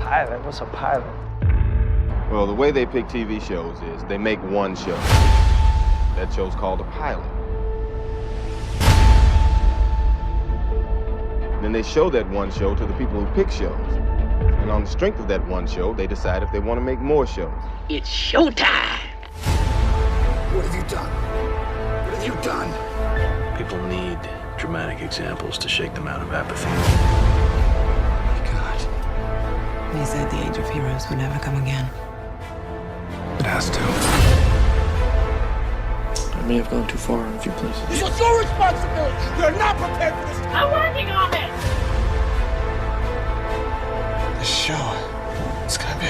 pilot? What's a pilot? Well, the way they pick TV shows is they make one show. That show's called a pilot. Then they show that one show to the people who pick shows. And on the strength of that one show, they decide if they want to make more shows. It's showtime! What have you done? What have you done? People need dramatic examples to shake them out of apathy. God. They said the age of heroes would never come again. It has to. I may have gone too far in a few places. It's your responsibility! You're not prepared for this! I'm working on it! This show is gonna be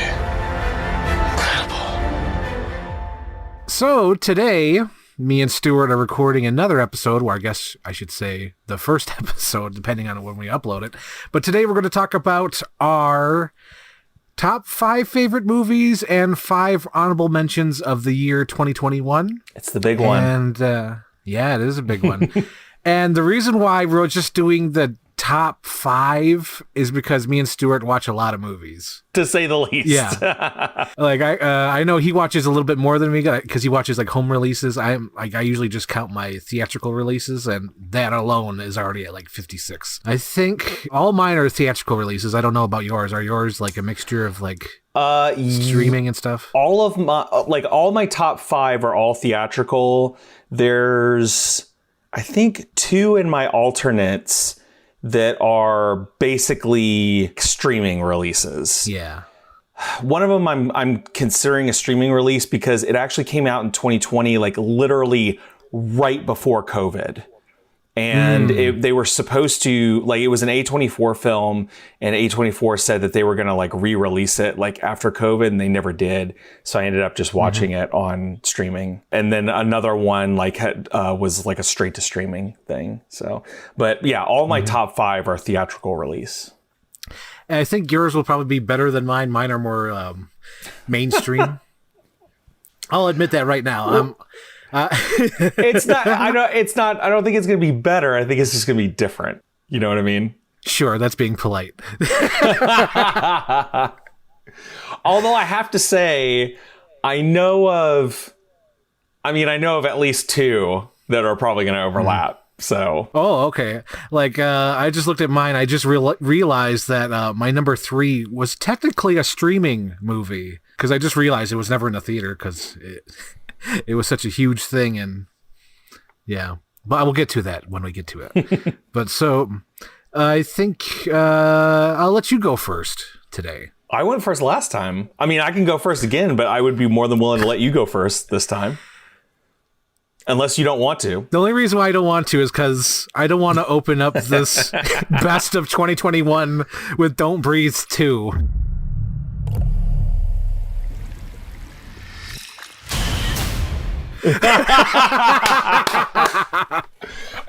incredible. So today, me and Stuart are recording another episode, or I guess I should say the first episode, depending on when we upload it. But today we're going to talk about our top 5 favorite movies and 5 honorable mentions of the year 2021. It's the big one. And yeah, it is a big one. And the reason why we're just doing the top 5 is because me and Stuart watch a lot of movies, To say the least. Yeah. Like I know he watches a little bit more than me because he watches like home releases. I usually just count my theatrical releases, and that alone is already at like 56. I think all mine are theatrical releases. I don't know about yours. Are yours like a mixture of like streaming and stuff? All of my top 5 are all theatrical. There's, I think, 2 in my alternates that are basically streaming releases. Yeah. One of them I'm considering a streaming release because it actually came out in 2020, like literally right before COVID. And they were supposed to, like, it was an A24 film, and A24 said that they were going to like re-release it like after COVID, and they never did. So I ended up just watching it on streaming. And then another one like was like a straight to streaming thing. So, but yeah, all my top 5 are theatrical release. And I think yours will probably be better than mine. Mine are more mainstream. I'll admit that right now. It's not. I don't think it's going to be better. I think it's just going to be different. You know what I mean? Sure, that's being polite. Although I have to say, I know of at least 2 that are probably going to overlap. So. Oh, okay. Like, I just looked at mine. I just realized that my number 3 was technically a streaming movie, because I just realized it was never in a theater because it was such a huge thing. And yeah, but I will get to that when we get to it. But so I think I'll let you go first today. I went first last time. I mean, I can go first again, but I would be more than willing to let you go first this time. Unless you don't want to. The only reason why I don't want to is because I don't want to open up this best of 2021 with Don't Breathe 2.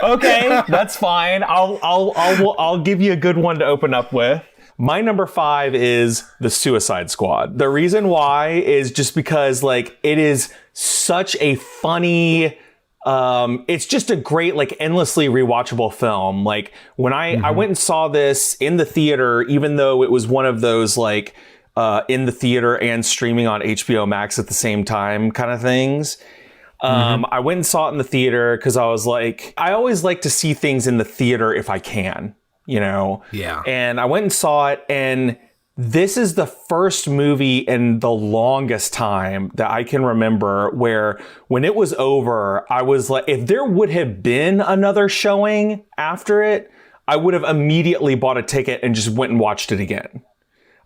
Okay, that's fine. I'll give you a good one to open up with. My number 5 is The Suicide Squad. The reason why is just because like it is such a funny, it's just a great, like, endlessly rewatchable film. Like when I went and saw this in the theater, even though it was one of those like in the theater and streaming on HBO Max at the same time kind of things. I went and saw it in the theater because I was like, I always like to see things in the theater if I can, you know? Yeah. And I went and saw it, and this is the first movie in the longest time that I can remember where when it was over, I was like, if there would have been another showing after it, I would have immediately bought a ticket and just went and watched it again.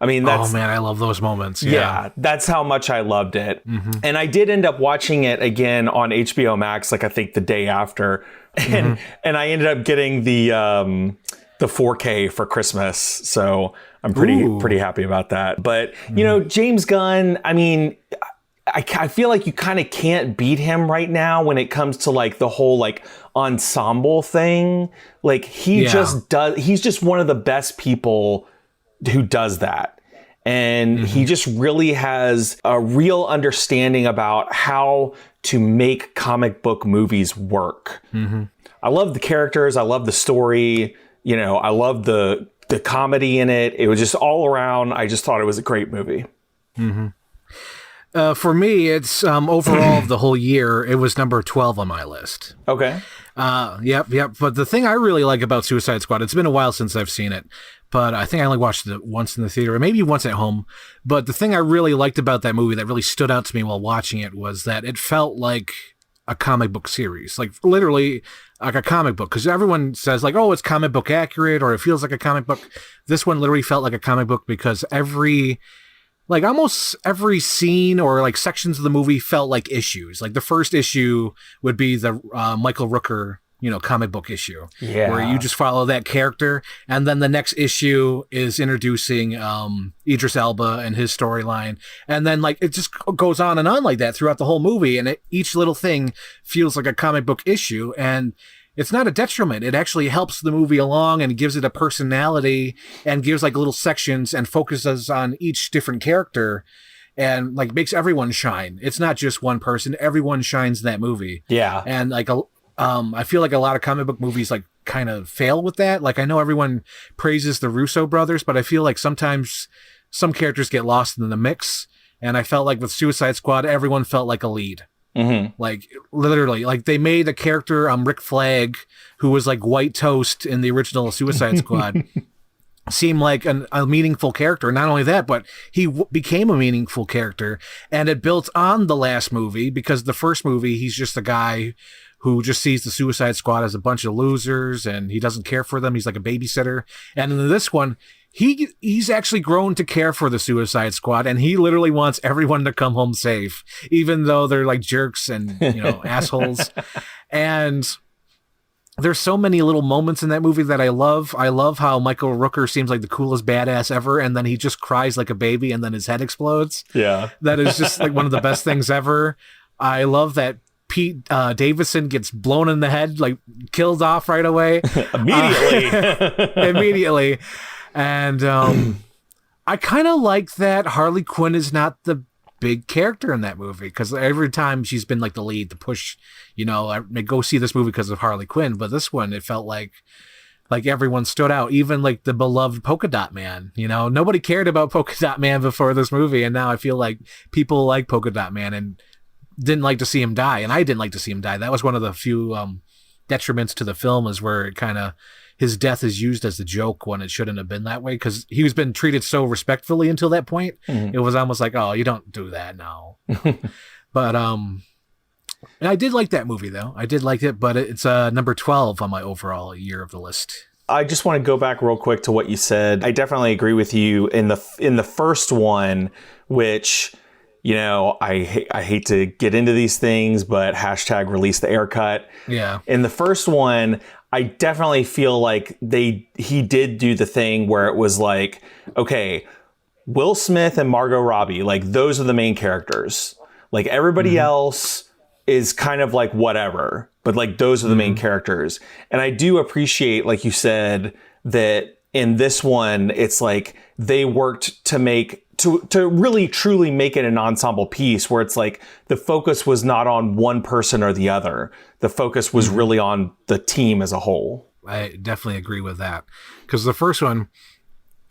I mean, that's, oh man, I love those moments. Yeah, that's how much I loved it. And I did end up watching it again on HBO Max, like I think the day after. And I ended up getting the 4K for Christmas. So I'm pretty happy about that. But, you know, James Gunn, I mean, I feel like you kind of can't beat him right now when it comes to like the whole like ensemble thing. Like he's just one of the best people who does that. And he just really has a real understanding about how to make comic book movies work. I love the characters. I love the story. You know, I love the the comedy in it. It was just all around. I just thought it was a great movie. For me, it's overall of the whole year, it was number 12 on my list. Okay. Yep. But the thing I really like about Suicide Squad, it's been a while since I've seen it, but I think I only watched it once in the theater, or maybe once at home. But the thing I really liked about that movie that really stood out to me while watching it was that it felt like a comic book series, like literally like a comic book. Because everyone says like, oh, it's comic book accurate, or it feels like a comic book. This one literally felt like a comic book because almost every scene or like sections of the movie felt like issues. Like the first issue would be the Michael Rooker, comic book issue, where you just follow that character. And then the next issue is introducing Idris Elba and his storyline. And then like it just goes on and on like that throughout the whole movie. And each little thing feels like a comic book issue. And it's not a detriment. It actually helps the movie along and gives it a personality and gives like little sections and focuses on each different character and like makes everyone shine. It's not just one person. Everyone shines in that movie. Yeah. And like, I feel like a lot of comic book movies like kind of fail with that. Like I know everyone praises the Russo brothers, but I feel like sometimes some characters get lost in the mix. And I felt like with Suicide Squad, everyone felt like a lead. Mm-hmm. Like literally, like they made a character, Rick Flag, who was like white toast in the original Suicide Squad, seem like a meaningful character. Not only that, but he became a meaningful character, and it built on the last movie because the first movie, he's just a guy who just sees the Suicide Squad as a bunch of losers and he doesn't care for them. He's like a babysitter. And in this one, he's actually grown to care for the Suicide Squad, and he literally wants everyone to come home safe, even though they're like jerks and, assholes. And there's so many little moments in that movie that I love. I love how Michael Rooker seems like the coolest badass ever, and then he just cries like a baby and then his head explodes. Yeah. That is just like one of the best things ever. I love that Pete Davidson gets blown in the head, like killed off right away. Immediately. And I kind of like that Harley Quinn is not the big character in that movie, because every time she's been like the lead, the push, I may go see this movie because of Harley Quinn, but this one, it felt like everyone stood out, even like the beloved Polka Dot Man. Nobody cared about Polka Dot Man before this movie, and now I feel like people like Polka Dot Man and didn't like to see him die, and I didn't like to see him die. That was one of the few detriments to the film, is where it kind of his death is used as a joke when it shouldn't have been that way, because he was been treated so respectfully until that point. Mm-hmm. It was almost like, oh, you don't do that now. But I did like that movie though. I did like it, but it's number 12 on my overall year of the list. I just want to go back real quick to what you said. I definitely agree with you in the first one, which, I hate to get into these things, but # release the air cut. Yeah. In the first one, I definitely feel like he did do the thing where it was like, okay, Will Smith and Margot Robbie, like those are the main characters. Like everybody else is kind of like whatever, but like those are the main characters. And I do appreciate, like you said, that in this one, it's like they worked to really truly make it an ensemble piece where it's like the focus was not on one person or the other. The focus was really on the team as a whole. I definitely agree with that, because the first one,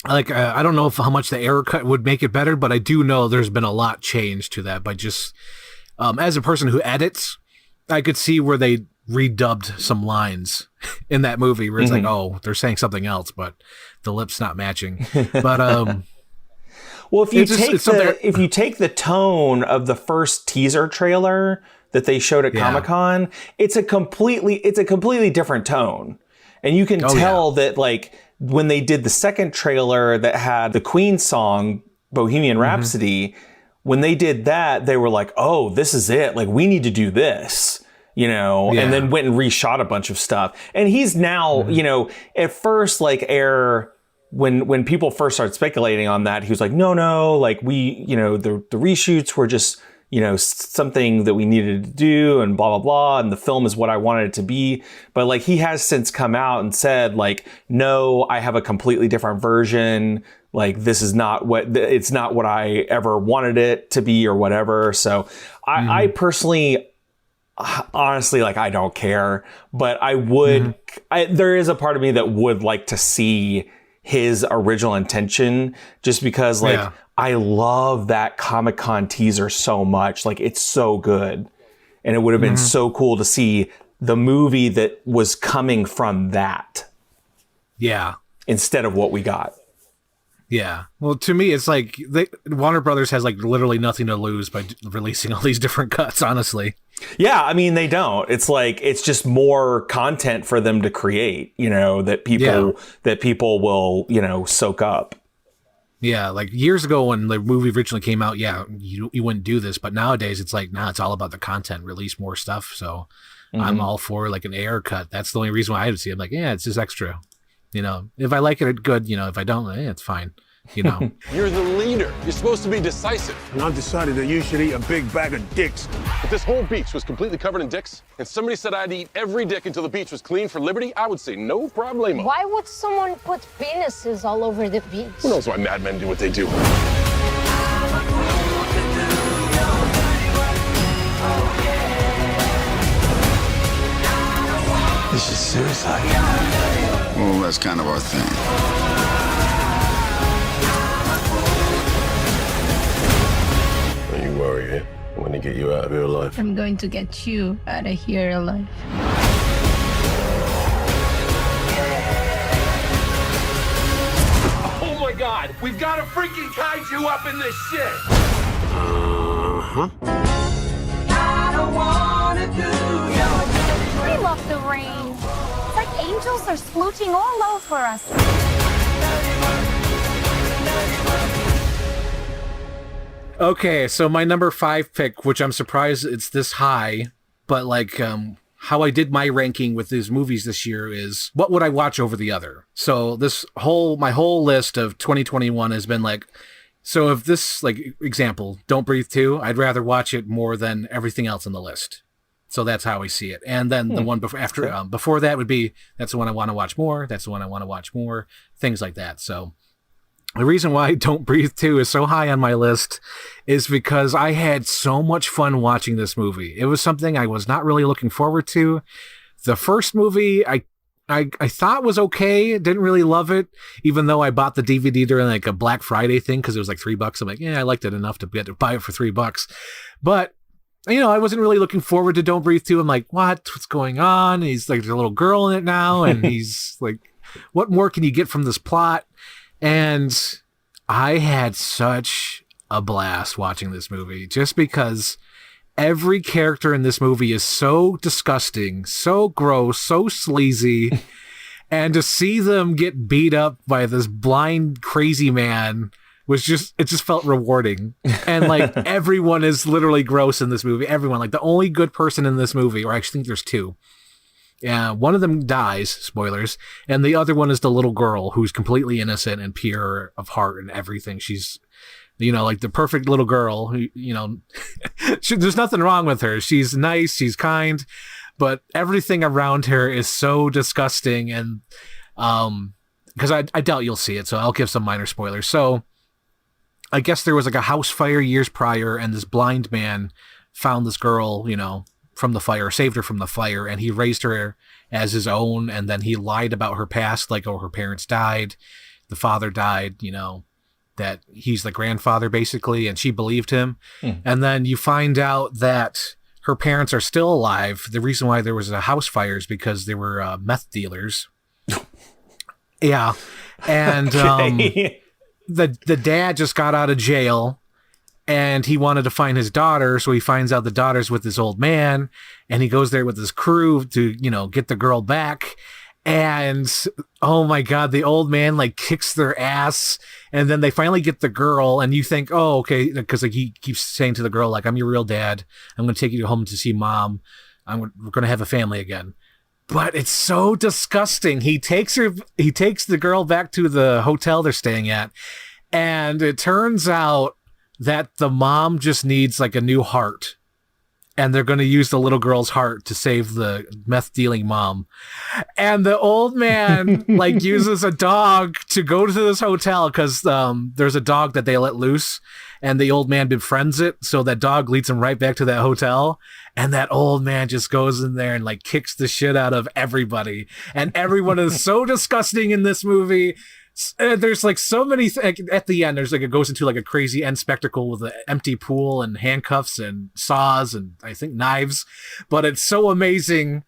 like, I don't know how much the error cut would make it better, but I do know there's been a lot changed to that by just, as a person who edits, I could see where they redubbed some lines in that movie where it's like, oh, they're saying something else, but the lip's not matching. But, well, if you take the tone of the first teaser trailer that they showed at Comic-Con, it's a completely different tone. And you can tell that, like, when they did the second trailer that had the Queen song, Bohemian Rhapsody, when they did that, they were like, oh, this is it. Like, we need to do this, and then went and reshot a bunch of stuff. And he's now, at first, like, when people first started speculating on that, he was like, no, like we, the reshoots were just, something that we needed to do and blah, blah, blah. And the film is what I wanted it to be. But like, he has since come out and said like, no, I have a completely different version. Like, this is it's not what I ever wanted it to be or whatever. So I personally, honestly, like, I don't care, but I would, there is a part of me that would like to see his original intention, just because like I love that Comic-Con teaser so much. Like it's so good. And it would have been so cool to see the movie that was coming from that. Yeah. Instead of what we got. Yeah. Well, to me, it's like Warner Brothers has like literally nothing to lose by releasing all these different cuts, honestly. Yeah, I mean, they don't. It's like, it's just more content for them to create, you know, that people will, you know, soak up. Yeah, like years ago when the movie originally came out, you wouldn't do this, but nowadays it's like, it's all about the content, release more stuff. So I'm all for like an AR cut. That's the only reason why I would see it. I'm like, it's just extra. You know, if I like it, good. You know, if I don't, it's fine. You know, You're the leader. You're supposed to be decisive. And I've decided that you should eat a big bag of dicks. If this whole beach was completely covered in dicks, and somebody said I'd eat every dick until the beach was clean for liberty, I would say no problemo. Why would someone put penises all over the beach? Who knows why madmen do what they do? This is suicide. Well, that's kind of our thing. Don't you worry, eh? I'm gonna get you out of here alive. I'm going to get you out of here alive. Oh my God! We've got a freaking kaiju up in this shit! We love the rain. It's like angels are splooching all over us. okay, so my number 5 pick, which I'm surprised it's this high, but like how I did my ranking with these movies this year is what would I watch over the other. So my whole list of 2021 has been like, so if this, like, example, Don't Breathe 2, I'd rather watch it more than everything else on the list. So that's how I see it. And then the one before that would be, that's the one I want to watch more. That's the one I want to watch more. Things like that. So the reason why Don't Breathe 2 is so high on my list is because I had so much fun watching this movie. It was something I was not really looking forward to. The first movie I thought was okay. Didn't really love it, even though I bought the DVD during like a Black Friday thing because it was like $3. I'm like, I liked it enough to buy it for $3. But I wasn't really looking forward to Don't Breathe 2. I'm like, what's going on? He's like, there's a little girl in it now, and he's like, what more can you get from this plot? And I had such a blast watching this movie just because every character in this movie is so disgusting, so gross, so sleazy. And to see them get beat up by this blind, crazy man it just felt rewarding. And like everyone is literally gross in this movie. Everyone, like the only good person in this movie, or I actually think there's two. Yeah, one of them dies, spoilers, and the other one is the little girl who's completely innocent and pure of heart and everything. She's, like the perfect little girl who, there's nothing wrong with her. She's nice, she's kind, but everything around her is so disgusting. And because I doubt you'll see it, so I'll give some minor spoilers. So I guess there was like a house fire years prior, and this blind man found this girl, from the fire, saved her from the fire, and he raised her as his own. And then he lied about her past, like, her parents died, the father died, that he's the grandfather basically, and she believed him. And then you find out that her parents are still alive. The reason why there was a house fire is because they were meth dealers. Yeah. And the dad just got out of jail, and he wanted to find his daughter, so he finds out the daughter's with this old man, and he goes there with his crew to, get the girl back. And oh my God, the old man like kicks their ass, and then they finally get the girl, and you think, oh, okay, because like he keeps saying to the girl, like, I'm your real dad. I'm going to take you home to see mom. We're going to have a family again. But it's so disgusting. He takes the girl back to the hotel they're staying at, and it turns out that the mom just needs like a new heart, and they're going to use the little girl's heart to save the meth dealing mom. And the old man like uses a dog to go to this hotel because there's a dog that they let loose, and the old man befriends it. So that dog leads him right back to that hotel. And that old man just goes in there and like kicks the shit out of everybody. And everyone is so disgusting in this movie. There's like so many at the end. There's like, it goes into like a crazy end spectacle with an empty pool and handcuffs and saws and I think knives, but it's so amazing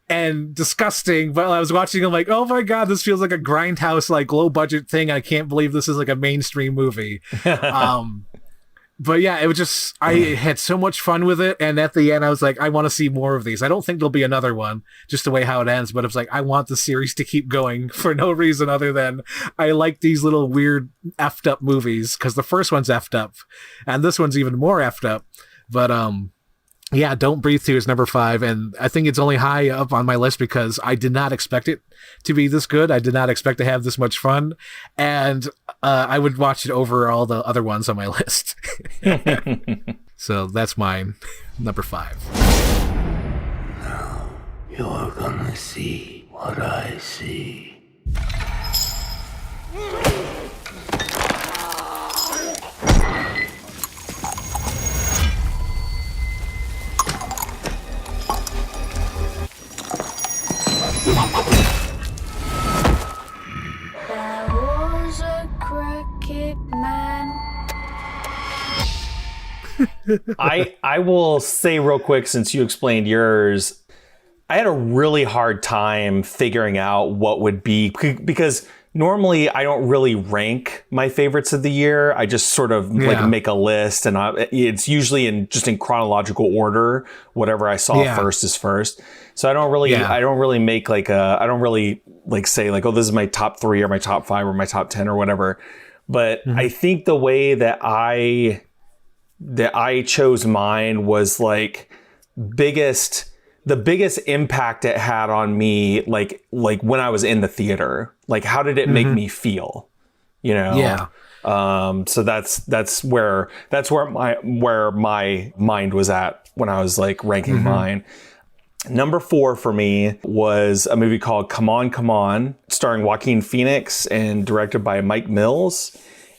and disgusting. But I was watching, I'm like, oh my god, this feels like a grindhouse, like low budget thing. I can't believe this is like a mainstream movie. But yeah, it was just, I had so much fun with it. And at the end, I was like, I want to see more of these. I don't think there'll be another one, just the way how it ends. But it's like, I want the series to keep going for no reason other than I like these little weird effed up movies, because the first one's effed up and this one's even more effed up. But yeah, Don't Breathe 2 is number 5. And I think it's only high up on my list because I did not expect it to be this good. I did not expect to have this much fun. And I would watch it over all the other ones on my list. So that's mine. Number 5. Now you're gonna see what I see. There was a crooked man. I will say real quick, since you explained yours, I had a really hard time figuring out what would be, because normally I don't really rank my favorites of the year. I just sort of like make a list, and it's usually in chronological order. Whatever I saw first is first. So I don't really make like I don't really like say like, oh, this is my top 3 or my top 5 or my top 10 or whatever. But I think the way that I chose mine was like the biggest impact it had on me, like when I was in the theater. Like, how did it make me feel? You know? Yeah. So that's where my mind was at when I was like ranking mine. Number 4 for me was a movie called Come On, Come On, starring Joaquin Phoenix and directed by Mike Mills.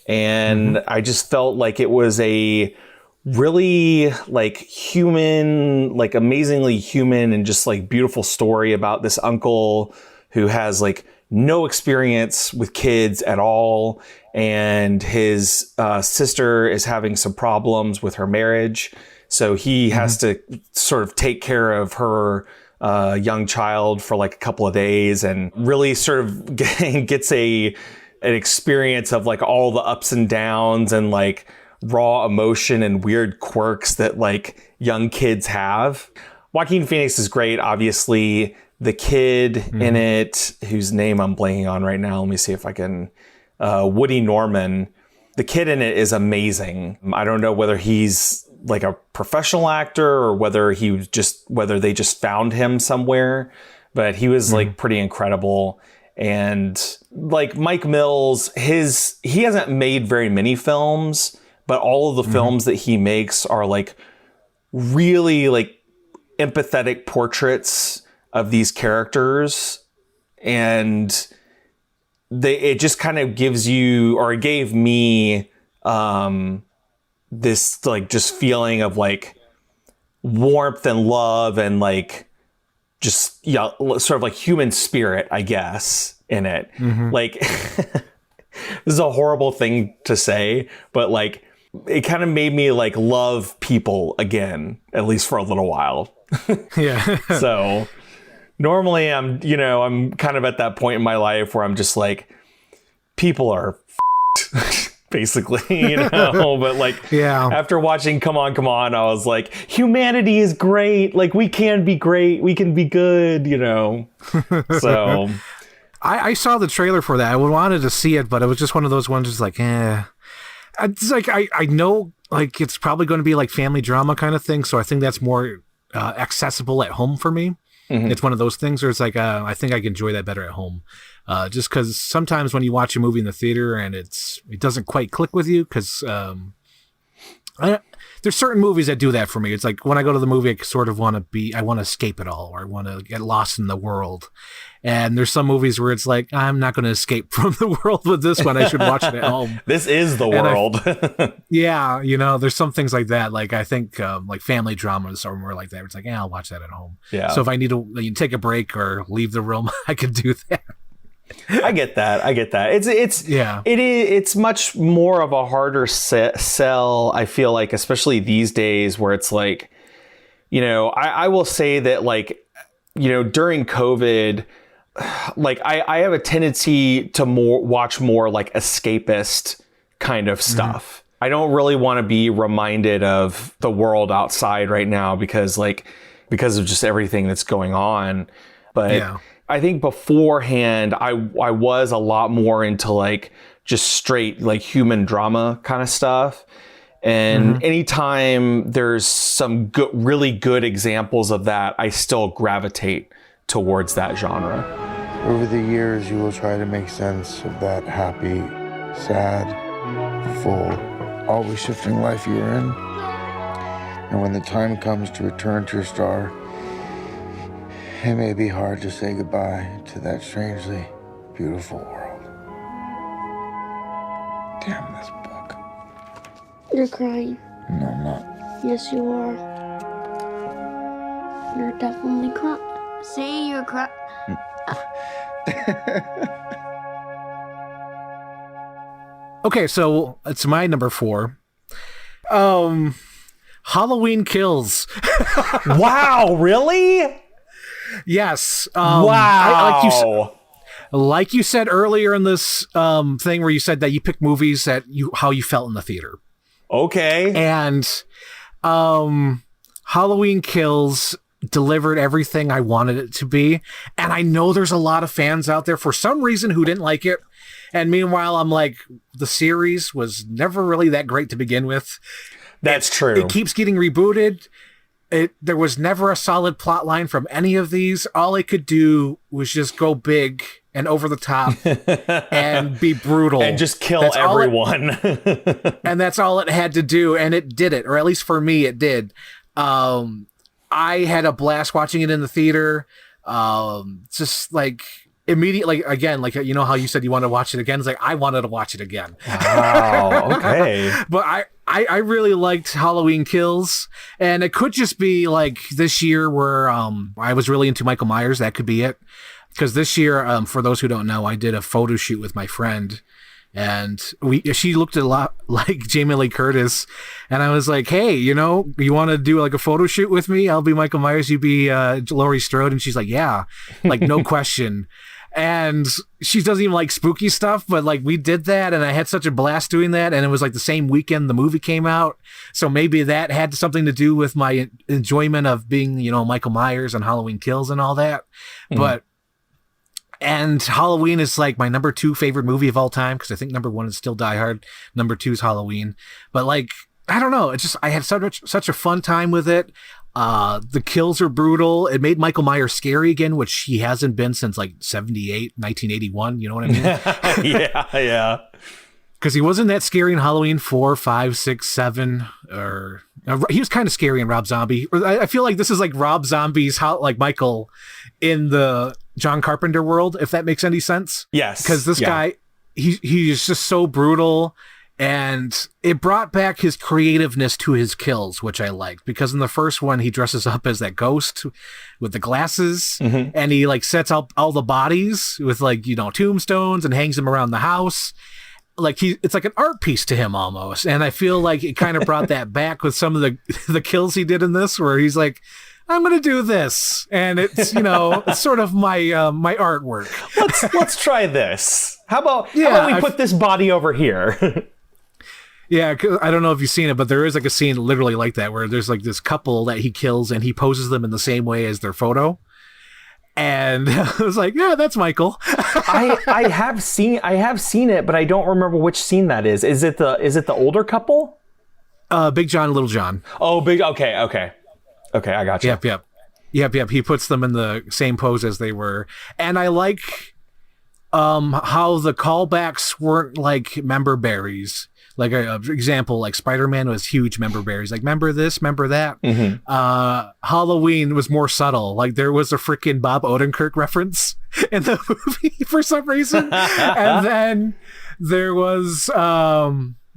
And I just felt like it was a really like human, like amazingly human and just like beautiful story about this uncle who has like no experience with kids at all. And his sister is having some problems with her marriage. So he has to sort of take care of her young child for like a couple of days, and really sort of gets an experience of like all the ups and downs and like raw emotion and weird quirks that like young kids have. Joaquin Phoenix is great, obviously. The kid in it, whose name I'm blanking on right now, let me see if I can, Woody Norman. The kid in it is amazing. I don't know whether he's like a professional actor or whether they just found him somewhere, but he was like pretty incredible. And like Mike Mills, he hasn't made very many films, but all of the films that he makes are like really like empathetic portraits of these characters. And it just kind of gives you, or it gave me, this like just feeling of like warmth and love and like just sort of like human spirit, I guess, in it. Like this is a horrible thing to say, but like it kind of made me like love people again, at least for a little while. Yeah. So normally I'm kind of at that point in my life where I'm just like, people are basically, but like, after watching Come On, Come On, I was like, humanity is great. Like, we can be great. We can be good, So I saw the trailer for that. I wanted to see it, but it was just one of those ones just like, It's like, I know like it's probably going to be like family drama kind of thing. So I think that's more accessible at home for me. It's one of those things where it's like, I think I can enjoy that better at home. Just because sometimes when you watch a movie in the theater and it doesn't quite click with you, because there's certain movies that do that for me. It's like when I go to the movie, I sort of want to escape it all, or I want to get lost in the world. And there's some movies where it's like, I'm not going to escape from the world with this one. I should watch it at home. This is the world. There's some things like that. Like I think like family dramas are more like that. It's like, I'll watch that at home. Yeah. So if I need to take a break or leave the room, I can do that. I get that. It's much more of a harder sell, I feel like, especially these days where it's like, you know, I will say that, like, you know, during COVID, like I have a tendency to watch more like escapist kind of stuff. I don't really want to be reminded of the world outside right now because of just everything that's going on. But I think beforehand, I was a lot more into like just straight like human drama kind of stuff. And anytime there's some really good examples of that, I still gravitate towards that genre. Over the years, you will try to make sense of that happy, sad, full, always shifting life you were in. And when the time comes to return to your star, it may be hard to say goodbye to that strangely beautiful world. Damn this book. You're crying. No, I'm not. Yes, you are. You're definitely crying. See, you're crying. Okay, so it's my number 4. Halloween Kills. Wow, really? Yes. Wow. Like you said earlier in this thing where you said that you pick movies that how you felt in the theater. Okay. And Halloween Kills delivered everything I wanted it to be. And I know there's a lot of fans out there for some reason who didn't like it. And meanwhile, I'm like, the series was never really that great to begin with. That's true. It keeps getting rebooted. There was never a solid plot line from any of these. All it could do was just go big and over the top and be brutal. And just kill everyone. And that's all it had to do. And it did it, or at least for me, it did. I had a blast watching it in the theater. Just like immediately, again, like, you know how you said you want to watch it again? It's like, I wanted to watch it again. Wow, okay. But I really liked Halloween Kills, and it could just be like this year where I was really into Michael Myers. That could be it. Because this year, for those who don't know, I did a photo shoot with my friend, and she looked a lot like Jamie Lee Curtis, and I was like, hey, you know, you want to do like a photo shoot with me? I'll be Michael Myers, you be Laurie Strode. And she's like, yeah, like no question. And she doesn't even like spooky stuff, but like we did that, and I had such a blast doing that. And it was like the same weekend the movie came out, so maybe that had something to do with my enjoyment of being, you know, Michael Myers and Halloween Kills and all that. And Halloween is like my number 2 favorite movie of all time, because I think number 1 is still Die Hard, number 2 is Halloween. But like, I don't know, it's just, I had such a fun time with it. The kills are brutal. It made Michael Myers scary again, which he hasn't been since like 1981. You know what I mean? Yeah. Because he wasn't that scary in Halloween 4, 5, 6, 7, or he was kind of scary in Rob Zombie. I feel like this is like Rob Zombie's like Michael in the John Carpenter world, if that makes any sense. Yes. Because this guy, he's just so brutal. And it brought back his creativeness to his kills, which I liked, because in the first one, he dresses up as that ghost with the glasses, and he like sets up all the bodies with like, you know, tombstones and hangs them around the house. Like it's like an art piece to him almost. And I feel like it kind of brought that back with some of the kills he did in this, where he's like, I'm going to do this. And it's, you know, it's sort of my artwork. Let's try this. How about we put this body over here? Yeah, I don't know if you've seen it, but there is like a scene literally like that where there's like this couple that he kills and he poses them in the same way as their photo. And I was like, yeah, that's Michael. I have seen it, but I don't remember which scene that is. Is it the older couple? Big John and Little John. Oh, okay, I got you. Yep. He puts them in the same pose as they were. And I like how the callbacks weren't like member berries. Like an example, like Spider-Man was huge member berries. Like, remember this, remember that. Halloween was more subtle. Like, there was a freaking Bob Odenkirk reference in the movie for some reason. And then there was,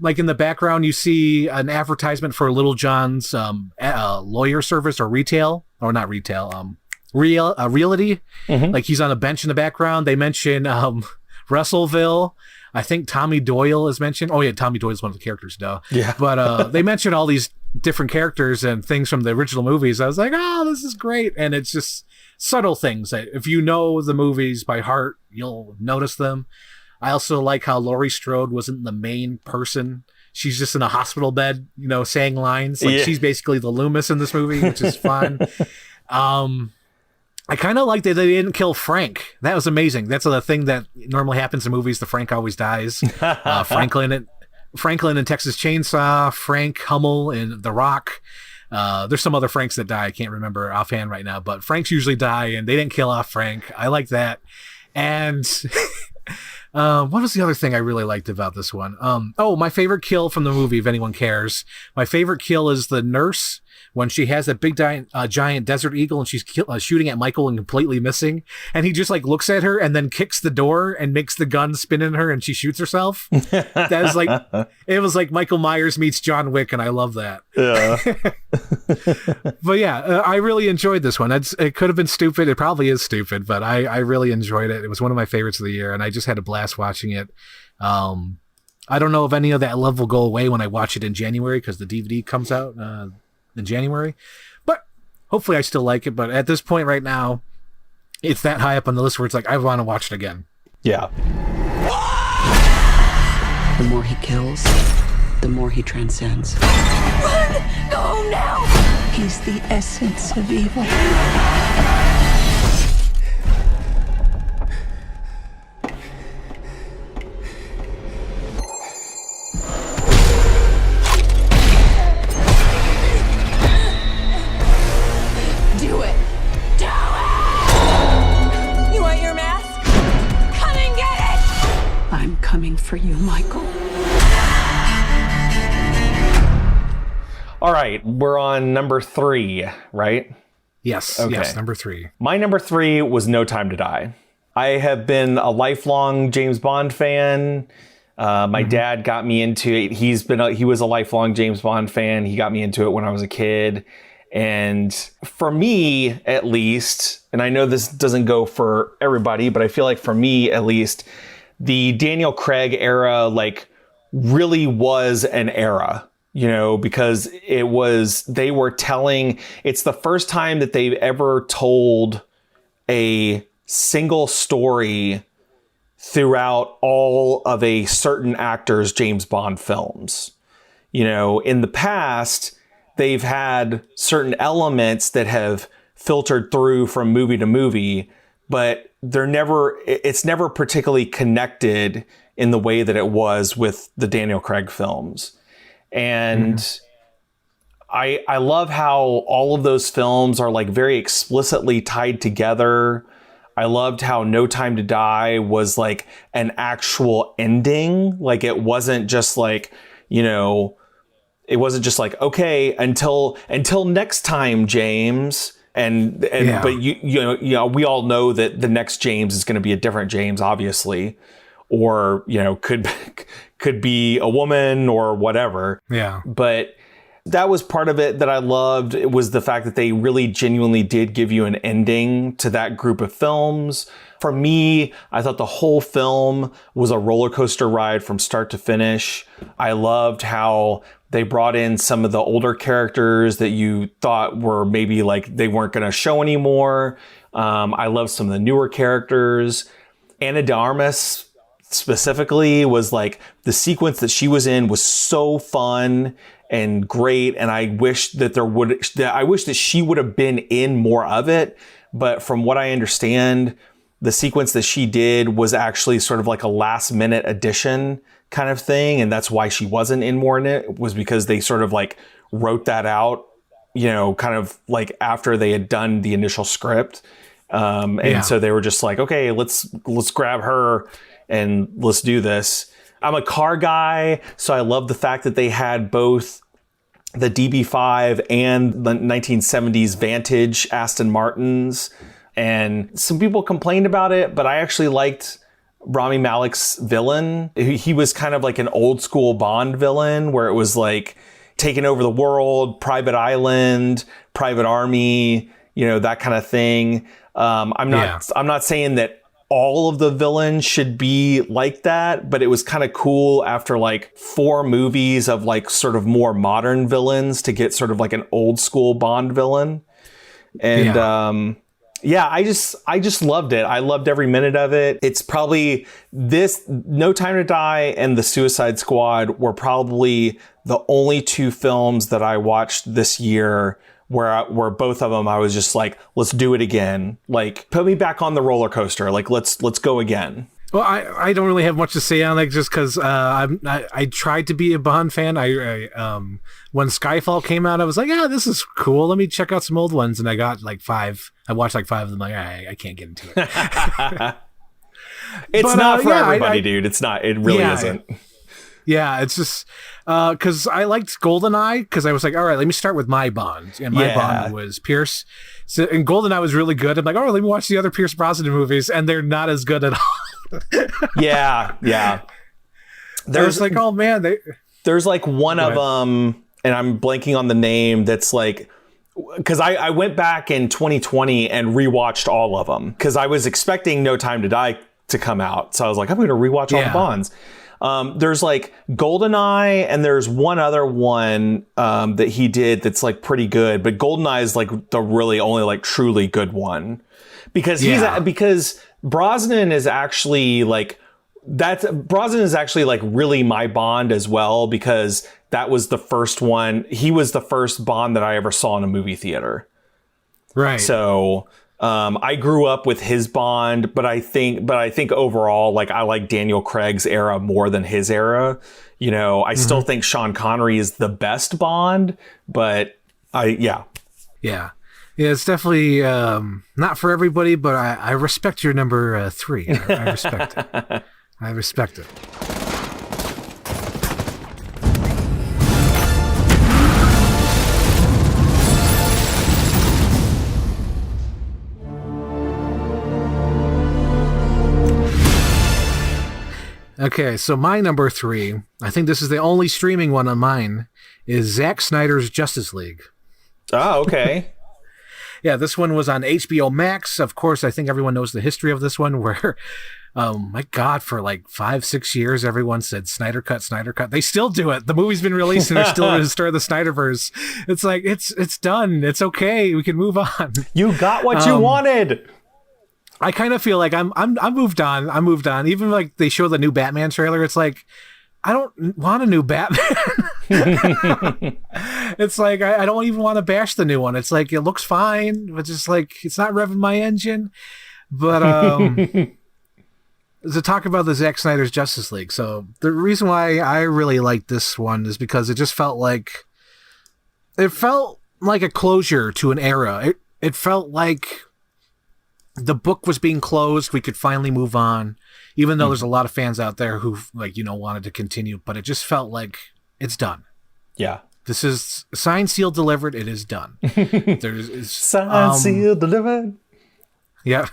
like, in the background, you see an advertisement for Little John's lawyer service or retail. Or not retail, reality. Like he's on a bench in the background. They mention Russellville. I think Tommy Doyle is mentioned. Oh yeah, Tommy Doyle is one of the characters, though. Yeah. But they mention all these different characters and things from the original movies. I was like, oh, this is great. And it's just subtle things that if you know the movies by heart, you'll notice them. I also like how Laurie Strode wasn't the main person. She's just in a hospital bed, you know, saying lines. Like she's basically the Loomis in this movie, which is fun. I kind of like that they didn't kill Frank. That was amazing. That's the thing that normally happens in movies. The Frank always dies. Franklin in Texas Chainsaw, Frank Hummel in The Rock. There's some other Franks that die. I can't remember offhand right now, but Franks usually die, and they didn't kill off Frank. I like that. And what was the other thing I really liked about this one? My favorite kill from the movie, if anyone cares. My favorite kill is the nurse when she has that big giant desert eagle and she's shooting at Michael and completely missing. And he just like looks at her and then kicks the door and makes the gun spin in her and she shoots herself. That is like, it was like Michael Myers meets John Wick, and I love that. Yeah. But yeah, I really enjoyed this one. It could have been stupid. It probably is stupid, but I really enjoyed it. It was one of my favorites of the year, and I just had a blast watching it. I don't know if any of that love will go away when I watch it in January, because the DVD comes out in January, but hopefully I still like it. But at this point right now, it's that high up on the list where it's like I want to watch it again. Yeah. The more he kills, the more he transcends. Run! Go now! He's the essence of evil. Do it! Do it! You want your mask? Come and get it! I'm coming for you, Michael. All right, we're on number 3, right? Yes. Okay. Yes. Number 3. My number 3 was No Time to Die. I have been a lifelong James Bond fan. My dad got me into it. He was a lifelong James Bond fan. He got me into it when I was a kid. And for me, at least, and I know this doesn't go for everybody, but I feel like for me, at least, the Daniel Craig era, like, really was an era, you know, because it's the first time that they've ever told a single story throughout all of a certain actor's James Bond films. You know, in the past, they've had certain elements that have filtered through from movie to movie, but it's never particularly connected in the way that it was with the Daniel Craig films. And I love how all of those films are like very explicitly tied together. I loved how No Time to Die was like an actual ending. Like it wasn't just like, you know, it wasn't just like, okay, until next time, James. But you know, we all know that the next James is going to be a different James, obviously, or, you know, could be a woman or whatever. Yeah. But that was part of it that I loved. It was the fact that they really genuinely did give you an ending to that group of films. For me, I thought the whole film was a roller coaster ride from start to finish. I loved how they brought in some of the older characters that you thought were maybe like they weren't going to show anymore. I love some of the newer characters. Ana de Armas specifically was like, the sequence that she was in was so fun and great, and I wish that she would have been in more of it. But from what I understand, the sequence that she did was actually sort of like a last minute addition kind of thing, and that's why she wasn't in more in it, was because they sort of like wrote that out, you know, kind of like after they had done the initial script. So they were just like, okay, let's grab her and let's do this. I'm a car guy, so I love the fact that they had both the DB5 and the 1970s Vantage Aston Martins. And some people complained about it, but I actually liked Rami Malek's villain. He was kind of like an old school Bond villain where it was like taking over the world, private island, private army, that kind of thing. I'm not saying that all of the villains should be like that, but it was kind of cool after like 4 movies of like sort of more modern villains to get sort of like an old school Bond villain. And I just loved it. I loved every minute of it. It's probably No Time to Die and The Suicide Squad were probably the only 2 films that I watched this year where both of them I was just like, let's do it again. Like, put me back on the roller coaster. Like, let's go again. Well, I don't really have much to say on it just because I tried to be a Bond fan. I when Skyfall came out, I was like, yeah, this is cool. Let me check out some old ones, and I got like 5. I watched like 5 of them. Like, I can't get into it. It's not for everybody, dude. It's not. It really isn't. Yeah, it's just because I liked GoldenEye because I was like, all right, let me start with my Bond, and my Bond was Pierce. So, and GoldenEye was really good. I'm like, oh, let me watch the other Pierce Brosnan movies, and they're not as good at all. Yeah. There's like, oh man, there's like one of them, and I'm blanking on the name. That's like, because I went back in 2020 and rewatched all of them because I was expecting No Time to Die to come out, so I was like, I'm going to rewatch all the Bonds. There's like GoldenEye, and there's one other one that he did that's like pretty good, but GoldenEye is like the really only like truly good one because because Brosnan is actually like really my Bond as well, because that was the first one. He was the first Bond that I ever saw in a movie theater. Right. So I grew up with his Bond, but I think overall, like, I like Daniel Craig's era more than his era. I still think Sean Connery is the best Bond, but Yeah, it's definitely not for everybody, but I respect your number 3. I respect it. I respect it. Okay, so my number 3, I think this is the only streaming one on mine, is Zack Snyder's Justice League. Oh, okay. Yeah, this one was on HBO Max. Of course, I think everyone knows the history of this one, where, my God, for like 5-6 years, everyone said Snyder Cut, Snyder Cut. They still do it. The movie's been released and they're still going to start the Snyderverse. It's like, it's done. It's okay. We can move on. You got what you wanted. I kind of feel like I'm moved on. I moved on. Even like they show the new Batman trailer, it's like, I don't want a new Batman. It's like, I don't even want to bash the new one. It's like, it looks fine, but just like, it's not revving my engine. But to talk about the Zack Snyder's Justice League. So the reason why I really like this one is because it just felt like a closure to an era. It felt like the book was being closed. We could finally move on, even though there's a lot of fans out there who wanted to continue, but it just felt like it's done. Yeah. This is signed, sealed, delivered. It is done. Signed, sealed, delivered. Yeah.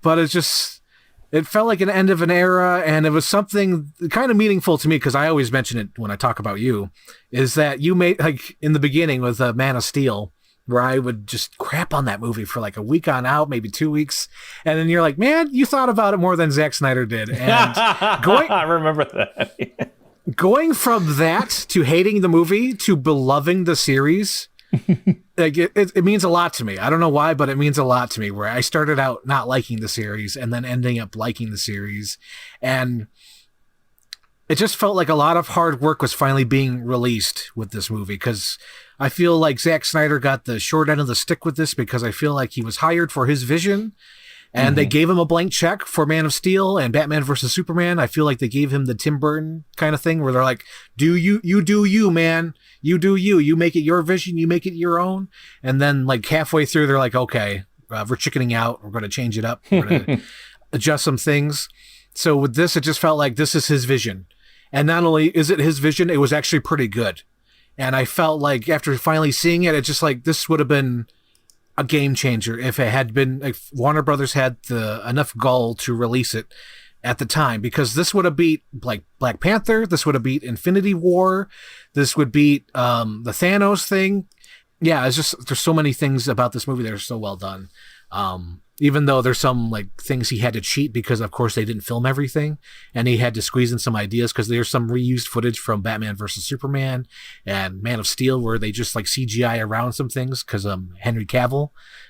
But it felt like an end of an era, and it was something kind of meaningful to me, because I always mention it when I talk about you, is that you made, like, in the beginning with Man of Steel, where I would just crap on that movie for like a week on out, maybe 2 weeks. And then you're like, man, you thought about it more than Zack Snyder did. And I remember that. Going from that to hating the movie to beloving the series, like it means a lot to me. I don't know why, but it means a lot to me, where I started out not liking the series and then ending up liking the series. And it just felt like a lot of hard work was finally being released with this movie, because I feel like Zack Snyder got the short end of the stick with this, because I feel like he was hired for his vision, and they gave him a blank check for Man of Steel and Batman versus Superman. I feel like they gave him the Tim Burton kind of thing, where they're like, you do you, man. You do you. You make it your vision. You make it your own. And then like halfway through, they're like, okay, we're chickening out. We're going to change it up. We're going to adjust some things. So with this, it just felt like this is his vision. And not only is it his vision, it was actually pretty good. And I felt like after finally seeing it, it's just like, this would have been a game changer if it had been, like, Warner Brothers had enough gall to release it at the time, because this would have beat like Black Panther. This would have beat Infinity War. This would beat the Thanos thing. yeah, it's just there's so many things about this movie that are so well done. Even though there's some like things he had to cheat because of course they didn't film everything, and he had to squeeze in some ideas because there's some reused footage from Batman versus Superman and Man of Steel where they just like CGI around some things because Henry Cavill,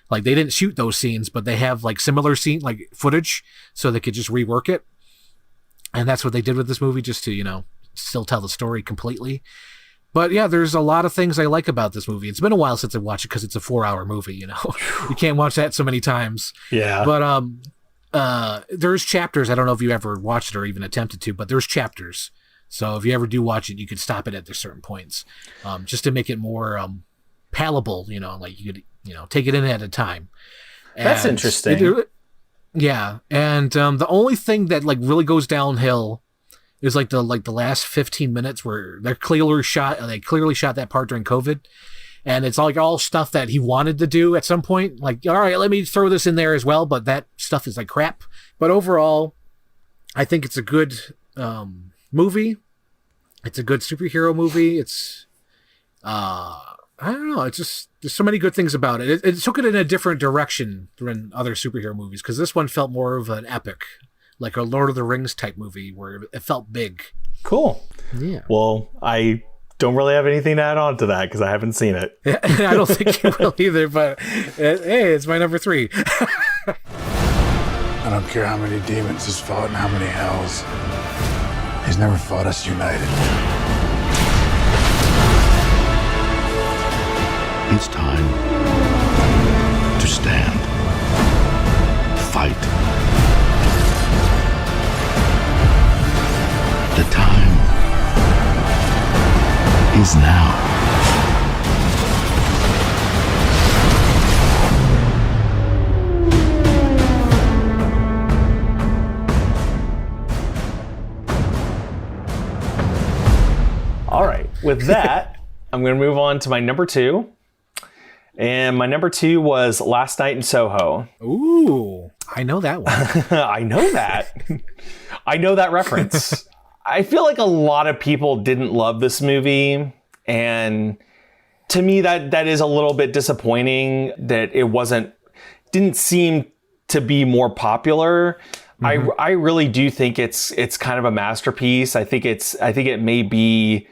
like they didn't shoot those scenes, but they have like similar scene like footage so they could just rework it, and that's what they did with this movie just to still tell the story completely. But yeah, there's a lot of things I like about this movie. It's been a while since I watched it because it's a 4-hour movie, you can't watch that so many times. Yeah. But there's chapters. I don't know if you ever watched it or even attempted to, but there's chapters. So if you ever do watch it, you can stop it at certain points, just to make it more palatable. Like you could take it in at a time. That's interesting. Yeah, and the only thing that like really goes downhill is like the last 15 minutes where they clearly shot that part during COVID, and it's like all stuff that he wanted to do at some point. Like, all right, let me throw this in there as well, but that stuff is like crap. But overall, I think it's a good movie. It's a good superhero movie. It's I don't know. It's just there's so many good things about it. It took it in a different direction than other superhero movies because this one felt more of an epic, like a Lord of the Rings type movie where it felt big. Cool. Yeah. Well, I don't really have anything to add on to that because I haven't seen it. I don't think you will either, but hey, it's my number 3. I don't care how many demons he's fought and how many hells. He's never fought us united. It's time to stand, fight. The time is now. All right. With that, I'm going to move on to my number 2. And my number 2 was Last Night in Soho. Ooh, I know that one. I know that. I know that reference. I feel like a lot of people didn't love this movie. And to me, that is a little bit disappointing that it didn't seem to be more popular. Mm-hmm. I really do think it's kind of a masterpiece. I think it may be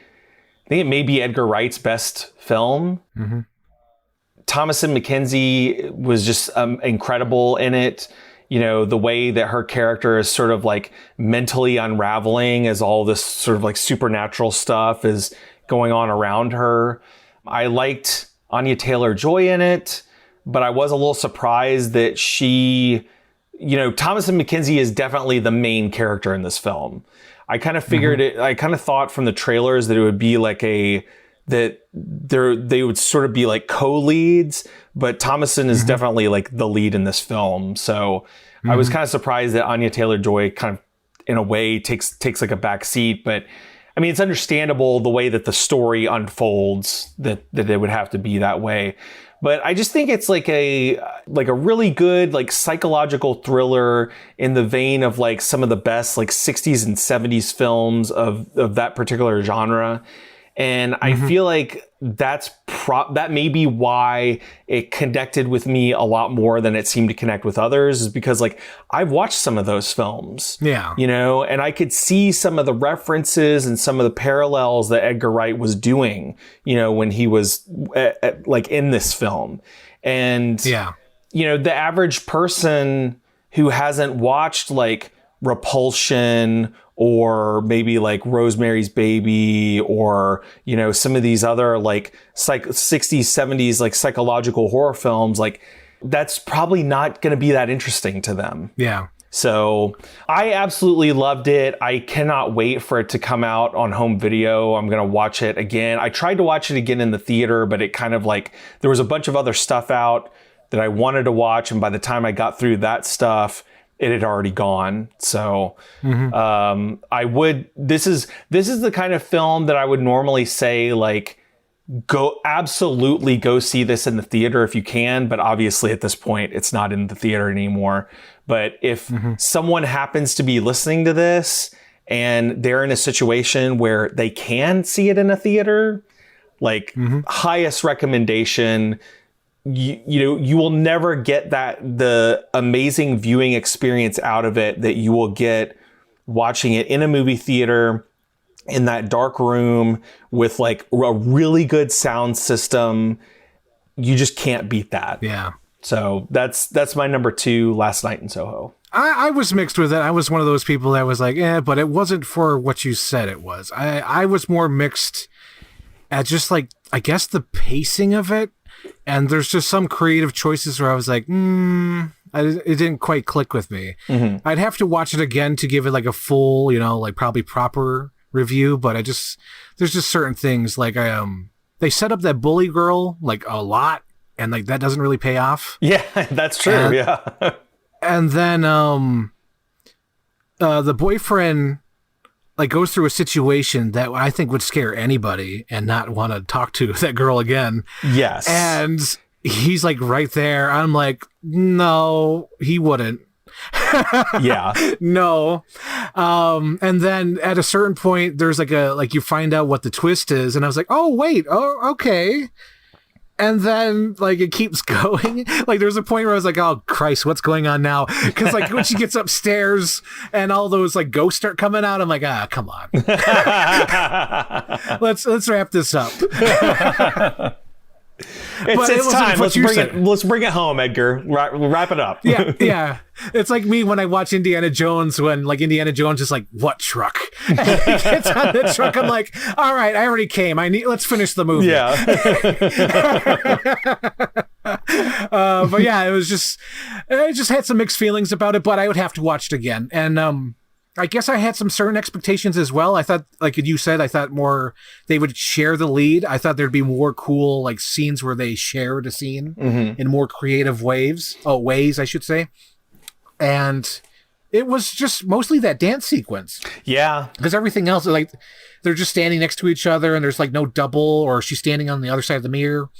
Edgar Wright's best film. Mm-hmm. Thomasin McKenzie was just incredible in it. The way that her character is sort of like mentally unraveling as all this sort of like supernatural stuff is going on around her. I liked Anya Taylor-Joy in it, but I was a little surprised that she, Thomasin McKenzie is definitely the main character in this film. I kind of figured it, I kind of thought from the trailers that it would be like they would sort of be like co-leads, but Thomasin is definitely like the lead in this film. So I was kind of surprised that Anya Taylor-Joy kind of in a way takes like a back seat, but I mean, it's understandable the way that the story unfolds that it would have to be that way. But I just think it's like a really good like psychological thriller in the vein of like some of the best like 60s and 70s films of that particular genre. And I feel like that may be why it connected with me a lot more than it seemed to connect with others, is because like I've watched some of those films, and I could see some of the references and some of the parallels that Edgar Wright was doing, when he was like in this film. And, the average person who hasn't watched like Repulsion or maybe like Rosemary's Baby or, some of these other like 60s, 70s, like psychological horror films, like that's probably not going to be that interesting to them. Yeah. So I absolutely loved it. I cannot wait for it to come out on home video. I'm going to watch it again. I tried to watch it again in the theater, but it kind of like, there was a bunch of other stuff out that I wanted to watch. And by the time I got through that stuff, it had already gone. So this is the kind of film that I would normally say like absolutely go see this in the theater if you can, but obviously at this point it's not in the theater anymore. But if someone happens to be listening to this and they're in a situation where they can see it in a theater, like highest recommendation. You will never get the amazing viewing experience out of it that you will get watching it in a movie theater in that dark room with like a really good sound system. You just can't beat that. Yeah. So that's my number 2, Last Night in Soho. I was mixed with it. I was one of those people that was like, but it wasn't for what you said it was. I was more mixed at just like, I guess the pacing of it. And there's just some creative choices where I was like, it didn't quite click with me. Mm-hmm. I'd have to watch it again to give it like a full, like probably proper review. But there's just certain things like they set up that bully girl like a lot, and like that doesn't really pay off. Yeah, that's true. Yeah. And then the boyfriend like goes through a situation that I think would scare anybody and not want to talk to that girl again. Yes. And he's like right there. I'm like, no, he wouldn't. Yeah. No. And then at a certain point, there's like you find out what the twist is. And I was like, oh, wait. Oh, okay. And then, like, it keeps going. Like, there's a point where I was like, oh, Christ, what's going on now? Because, like, when she gets upstairs and all those, like, ghosts start coming out, I'm like, come on. Let's wrap this up. It's time. Let's bring it home, Edgar. Wrap it up. Yeah. It's like me when I watch Indiana Jones, when like Indiana Jones is like, what truck? And he gets on the truck. I'm like, all right, I already came. Let's finish the movie. Yeah. But yeah, I just had some mixed feelings about it, but I would have to watch it again. And I guess I had some certain expectations as well. I thought, like you said, more they would share the lead. I thought there'd be more cool like scenes where they shared a scene in more creative ways, I should say. And it was just mostly that dance sequence. Yeah. Because everything else, like they're just standing next to each other and there's like no double, or she's standing on the other side of the mirror.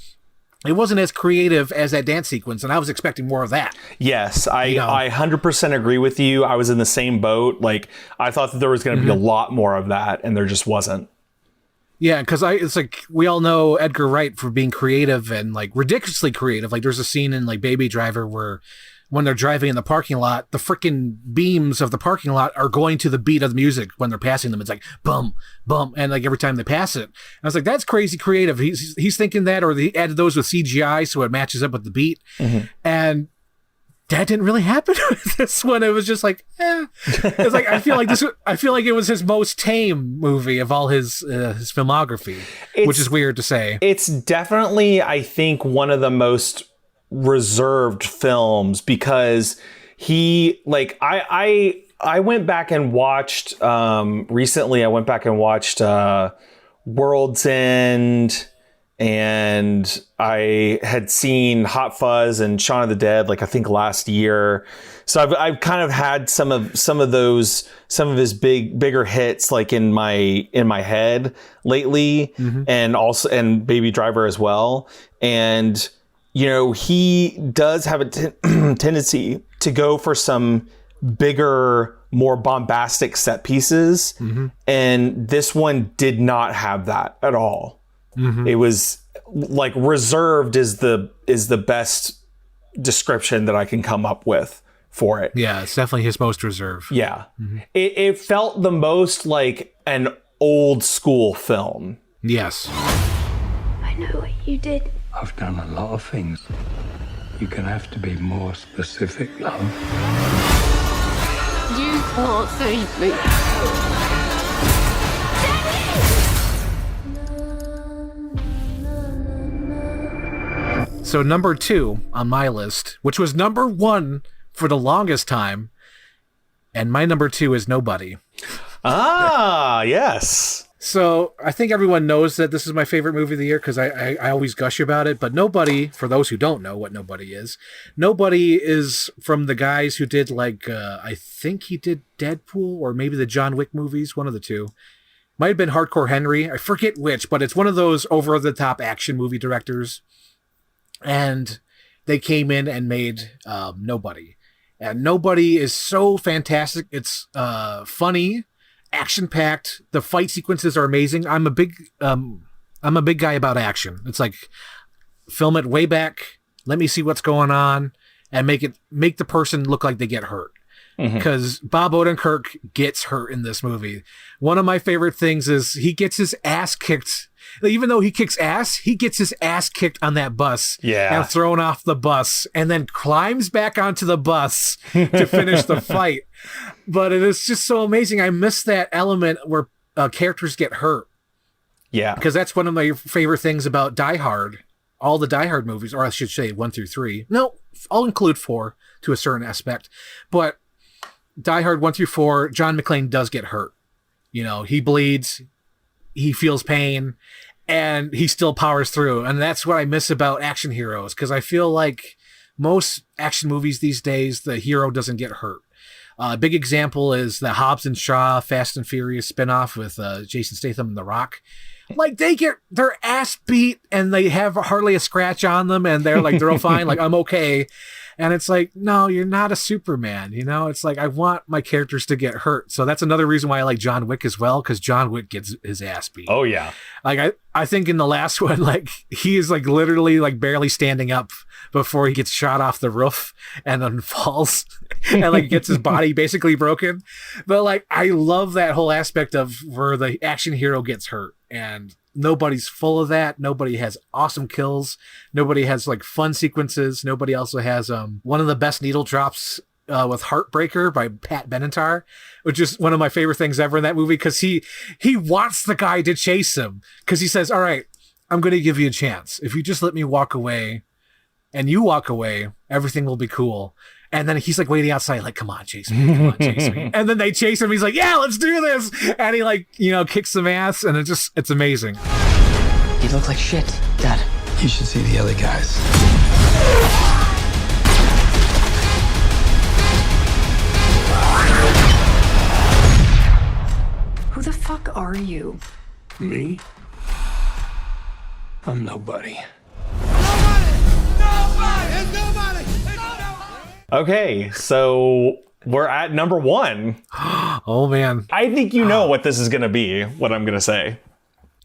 It wasn't as creative as that dance sequence, and I was expecting more of that. Yes, I 100% agree with you. I was in the same boat. Like, I thought that there was going to be a lot more of that, and there just wasn't. Yeah, because it's like, we all know Edgar Wright for being creative and, like, ridiculously creative. Like, there's a scene in, like, Baby Driver where when they're driving in the parking lot, the freaking beams of the parking lot are going to the beat of the music when they're passing them. It's like, bum, bum, and, like, every time they pass it. And I was like, that's crazy creative. He's thinking that, or he added those with CGI so it matches up with the beat. Mm-hmm. And that didn't really happen with this one. It was just like, It's like, I feel like it was his most tame movie of all his filmography, which is weird to say. It's definitely, I think, one of the most reserved films, because he, like, I went back and watched recently. I went back and watched World's End, and I had seen Hot Fuzz and Shaun of the Dead, like, I think last year. So I've kind of had some of his bigger hits like in my head lately, and Baby Driver as well. And you know, he does have a tendency to go for some bigger, more bombastic set pieces. Mm-hmm. And this one did not have that at all. Mm-hmm. It was like reserved is the best description that I can come up with for it. Yeah, it's definitely his most reserved. Yeah. Mm-hmm. It felt the most like an old school film. Yes. I know what you did. I've done a lot of things. You're gonna have to be more specific, love. You can't save me. So number 2 on my list, which was number 1 for the longest time, and my number 2 is Nobody. Ah, yes. So I think everyone knows that this is my favorite movie of the year because I always gush about it. But Nobody, for those who don't know what Nobody is from the guys who did like, I think he did Deadpool or maybe the John Wick movies, one of the two. Might have been Hardcore Henry. I forget which, but it's one of those over-the-top action movie directors. And they came in and made Nobody. And Nobody is so fantastic. It's funny, action-packed. The fight sequences are amazing. I'm a big I'm a big guy about action. It's like, film it way back, let me see what's going on, and make the person look like they get hurt. Because Bob Odenkirk gets hurt in this movie. One of my favorite things is he gets his ass kicked. Even though he kicks ass, he gets his ass kicked on that bus and thrown off the bus, and then climbs back onto the bus to finish the fight. But it is just so amazing. I miss that element where characters get hurt. Yeah. Because that's one of my favorite things about Die Hard. All the Die Hard movies, or I should say 1 through 3. No, I'll include 4 to a certain aspect. But Die Hard 1 through 4, John McClane does get hurt. You know, he bleeds, he feels pain, and he still powers through. And that's what I miss about action heroes, because I feel like most action movies these days, the hero doesn't get hurt. A big example is the Hobbs and Shaw Fast and Furious spinoff with Jason Statham and The Rock. Like, they get their ass beat and they have hardly a scratch on them, and they're all fine. Like, I'm okay. And it's like, no, you're not a Superman. You know, it's like, I want my characters to get hurt. So that's another reason why I like John Wick as well, because John Wick gets his ass beat. Oh, yeah. Like, I think in the last one, like, he is like literally like barely standing up before he gets shot off the roof and then falls and like gets his body basically broken. But like, I love that whole aspect of where the action hero gets hurt, and nobody's full of that. Nobody has awesome kills. Nobody has like fun sequences. Nobody also has one of the best needle drops with Heartbreaker by Pat Benatar, which is one of my favorite things ever in that movie, because he wants the guy to chase him, because he says, all right, I'm going to give you a chance. If you just let me walk away and you walk away, everything will be cool. And then he's like waiting outside, like, come on, chase me. Come on, chase me. And then they chase him. He's like, yeah, let's do this. And he like, you know, kicks some ass, and it's amazing. You look like shit, Dad. You should see the other guys. Who the fuck are you? Me? I'm nobody. Okay, so we're at number 1. Oh, man. I think you know what this is going to be, what I'm going to say.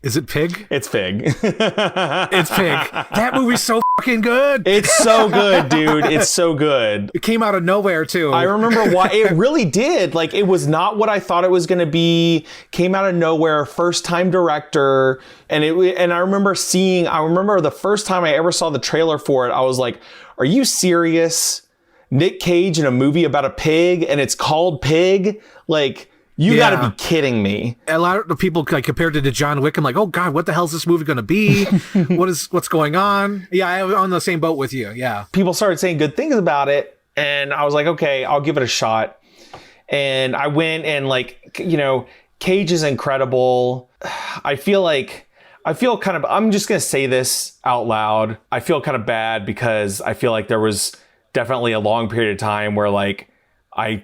Is it Pig? It's Pig. It's Pig. That movie's so fucking good. It's so good, dude. It's so good. It came out of nowhere, too. I remember why it really did. Like, it was not what I thought it was going to be. Came out of nowhere. First time director. And I remember the first time I ever saw the trailer for it, I was like, are you serious? Nick Cage in a movie about a pig, and it's called Pig? Like, you gotta be kidding me. A lot of people like compared it to John Wick. I'm like, oh God, what the hell is this movie gonna be? What's going on? Yeah, I was on the same boat with you. Yeah. People started saying good things about it, and I was like, okay, I'll give it a shot. And I went, and like, you know, Cage is incredible. I'm just gonna say this out loud. I feel kind of bad because I feel like there was definitely a long period of time where like I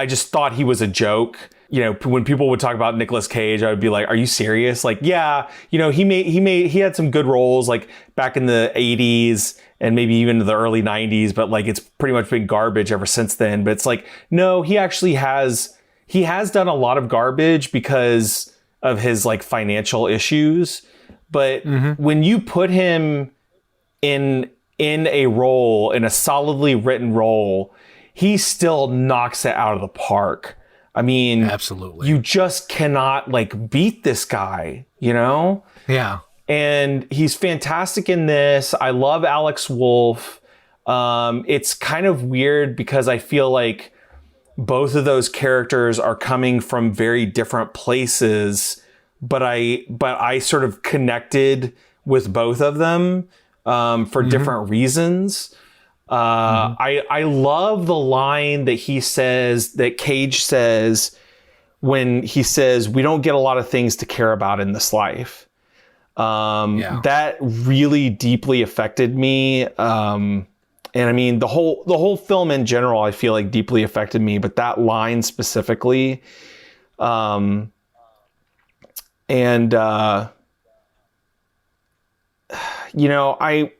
just thought he was a joke. You know, when people would talk about Nicolas Cage, I would be like, are you serious? Like, yeah, you know, he had some good roles like back in the 80s and maybe even the early 90s, but like it's pretty much been garbage ever since then. But it's like, no, he has done a lot of garbage because of his like financial issues. But when you put him in a role, in a solidly written role, he still knocks it out of the park. I mean, absolutely. You just cannot like beat this guy, you know? Yeah. And he's fantastic in this. I love Alex Wolff. It's kind of weird because I feel like both of those characters are coming from very different places, but I sort of connected with both of them for different reasons. I love the line that Cage says when he says, we don't get a lot of things to care about in this life. That really deeply affected me. And I mean, the whole film in general, I feel like deeply affected me, but that line specifically, you know, I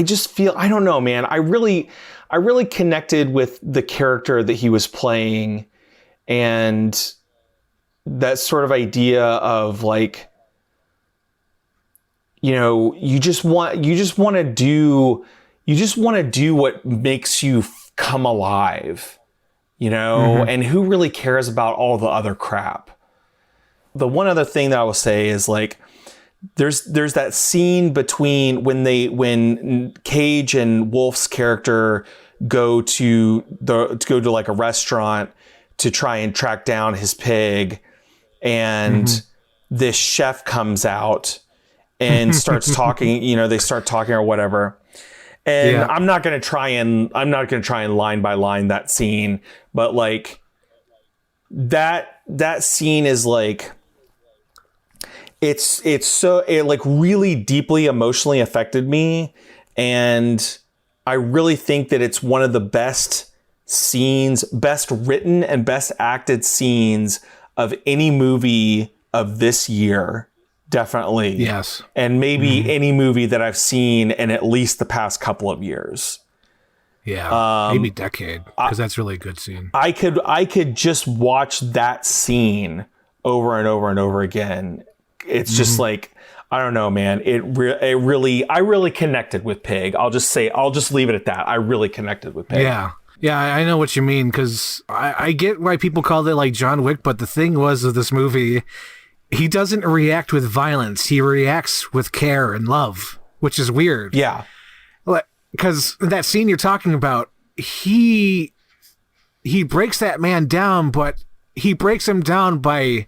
just feel, I don't know, man. I really connected with the character that he was playing, and that sort of idea of like, you know, you just want to do what makes you come alive, you know, and who really cares about all the other crap? The one other thing that I will say is like, there's that scene between when Cage and Wolf's character go to like a restaurant to try and track down his pig, and this chef comes out and starts talking, you know, they start talking or whatever. And I'm not going to try and line by line that scene, but like that scene is like, it like really deeply emotionally affected me. And I really think that it's one of the best scenes, best written and best acted scenes of any movie of this year. Definitely. Yes. And maybe any movie that I've seen in at least the past couple of years. Yeah. Maybe decade, because that's really a good scene. I could just watch that scene over and over and over again. It's just like, I don't know, man. I really connected with Pig. I'll just leave it at that. I really connected with Pig. Yeah. Yeah, I know what you mean, because I get why people called it like John Wick, but the thing was of this movie, he doesn't react with violence. He reacts with care and love, which is weird. Yeah. Because that scene you're talking about, he breaks that man down, but he breaks him down by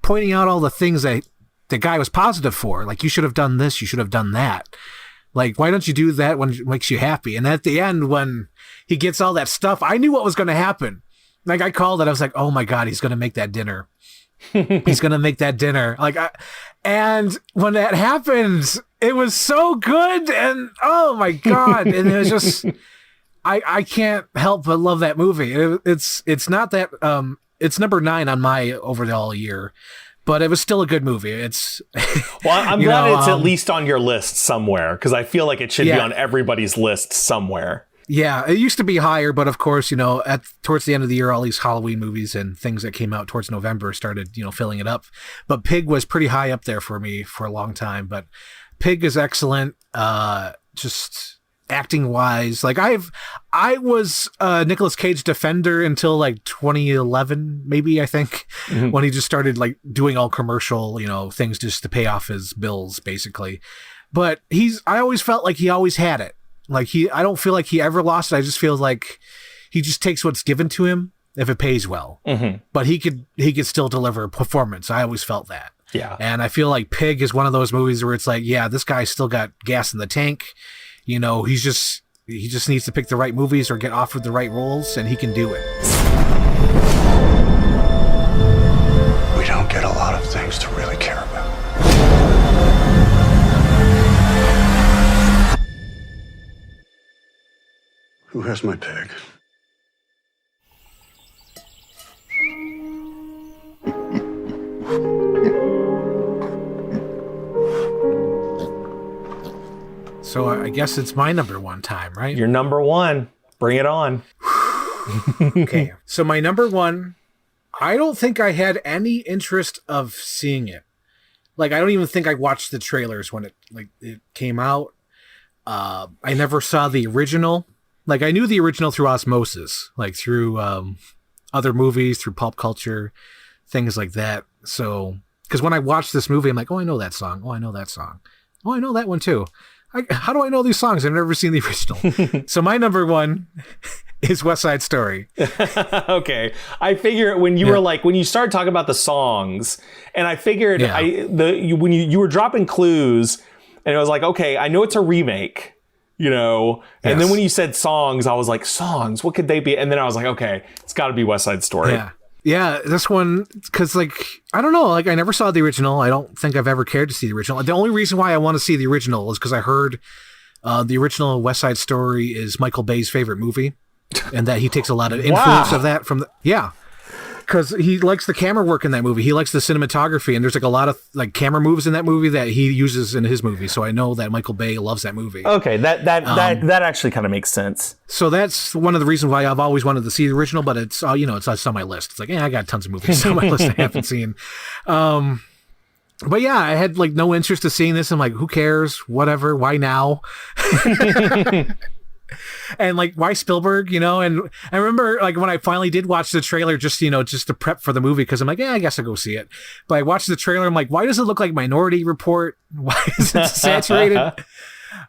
pointing out all the things that the guy was positive for. Like, you should have done this, you should have done that. Like, why don't you do that when it makes you happy? And at the end, when he gets all that stuff, I knew what was going to happen. Like, I called it. I was like, oh my God, he's going to make that dinner. He's going to make that dinner. And when that happened, it was so good. And oh my God. And it was just, I can't help but love that movie. It's not that, it's number 9 on my overall year, but it was still a good movie. It's well, I'm glad it's at least on your list somewhere, because I feel like it should be on everybody's list somewhere. Yeah, it used to be higher, but of course, you know, towards the end of the year, all these Halloween movies and things that came out towards November started, you know, filling it up. But Pig was pretty high up there for me for a long time. But Pig is excellent, just acting wise. Like I was a Nicolas Cage defender until like 2011, maybe, I think, when he just started like doing all commercial, you know, things just to pay off his bills, basically. But I always felt like he always had it. Like I don't feel like he ever lost it. I just feel like he just takes what's given to him if it pays well. But he could still deliver a performance. I always felt that. Yeah. And I feel like Pig is one of those movies where it's like, yeah, this guy's still got gas in the tank. You know, he just needs to pick the right movies or get offered the right roles, and he can do it. We don't get a lot of things to really care about. Who has my pig? So I guess it's my number 1 time, right? You're number 1. Bring it on. Okay. So my number 1, I don't think I had any interest of seeing it. Like, I don't even think I watched the trailers when it came out. I never saw the original. Like, I knew the original through osmosis, like through other movies, through pop culture, things like that. So, because when I watched this movie, I'm like, oh, I know that song. Oh, I know that song. Oh, I know that one too. How do I know these songs? I've never seen the original. So my number 1 is West Side Story. Okay. I figure when you were like, when you started talking about the songs, and I figured when you were dropping clues, and it was like, okay, I know it's a remake, you know, and then when you said songs, I was like, songs, what could they be? And then I was like, okay, it's got to be West Side Story. Yeah, this one, because, like, I don't know, like, I never saw the original. I don't think I've ever cared to see the original. The only reason why I want to see the original is because I heard the original West Side Story is Michael Bay's favorite movie, and that he takes a lot of influence of that from because he likes the camera work in that movie. He likes the cinematography, and there's like a lot of like camera moves in that movie that he uses in his movie. So I know that Michael Bay loves that movie. Okay, that actually kind of makes sense. So that's one of the reasons why I've always wanted to see the original, but it's it's on my list. It's like, I got tons of movies on my list I haven't seen. But yeah, I had like no interest in seeing this. I'm like, who cares? Whatever. Why now? And like, why Spielberg? And I remember like when I finally did watch the trailer, just to prep for the movie, because I'm like, yeah, I guess I'll go see it. But I watched the trailer. I'm like, why does it look like Minority Report? Why is it saturated?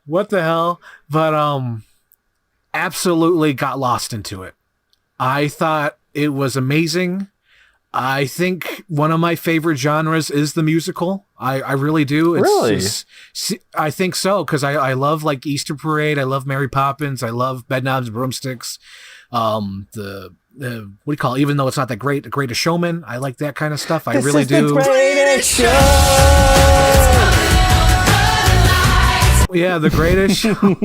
What the hell? But absolutely got lost into it. I thought it was amazing. I think one of my favorite genres is the musical. I really do. Really? I think so, because I love like Easter Parade. I love Mary Poppins. I love Bedknobs and Broomsticks. The what do you call it? Even though it's not that great, The Greatest Showman. I like that kind of stuff. I really do. The Greatest Show. Yeah, The Greatest Show.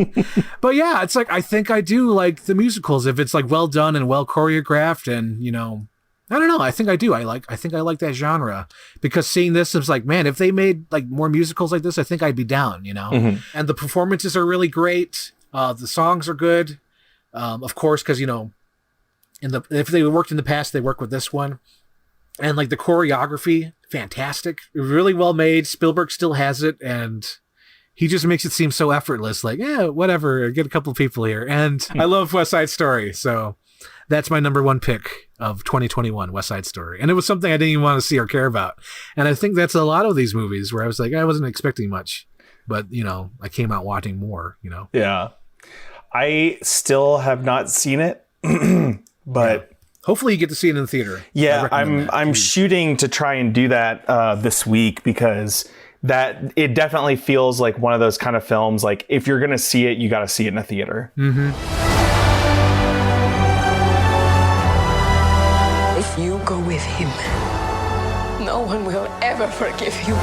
But yeah, it's like, I think I do like the musicals if it's like well done and well choreographed, and I don't know. I think I do. I think I like that genre, because seeing this, it's like, man, if they made like more musicals like this, I think I'd be down, Mm-hmm. And the performances are really great. The songs are good. Of course, because, if they worked in the past, they work with this one. And like the choreography, fantastic. Really well made. Spielberg still has it. And he just makes it seem so effortless. Like, yeah, whatever. Get a couple of people here. And I love West Side Story. So that's my number one pick of 2021, West Side Story. And it was something I didn't even want to see or care about. And I think that's a lot of these movies where I was like, I wasn't expecting much, but I came out wanting more, Yeah. I still have not seen it, but yeah. Hopefully you get to see it in the theater. Yeah, I'm shooting to try and do that this week, because that it definitely feels like one of those kind of films. Like, if you're going to see it, you got to see it in a theater. Mm-hmm. If you go with him, no one will ever forgive you.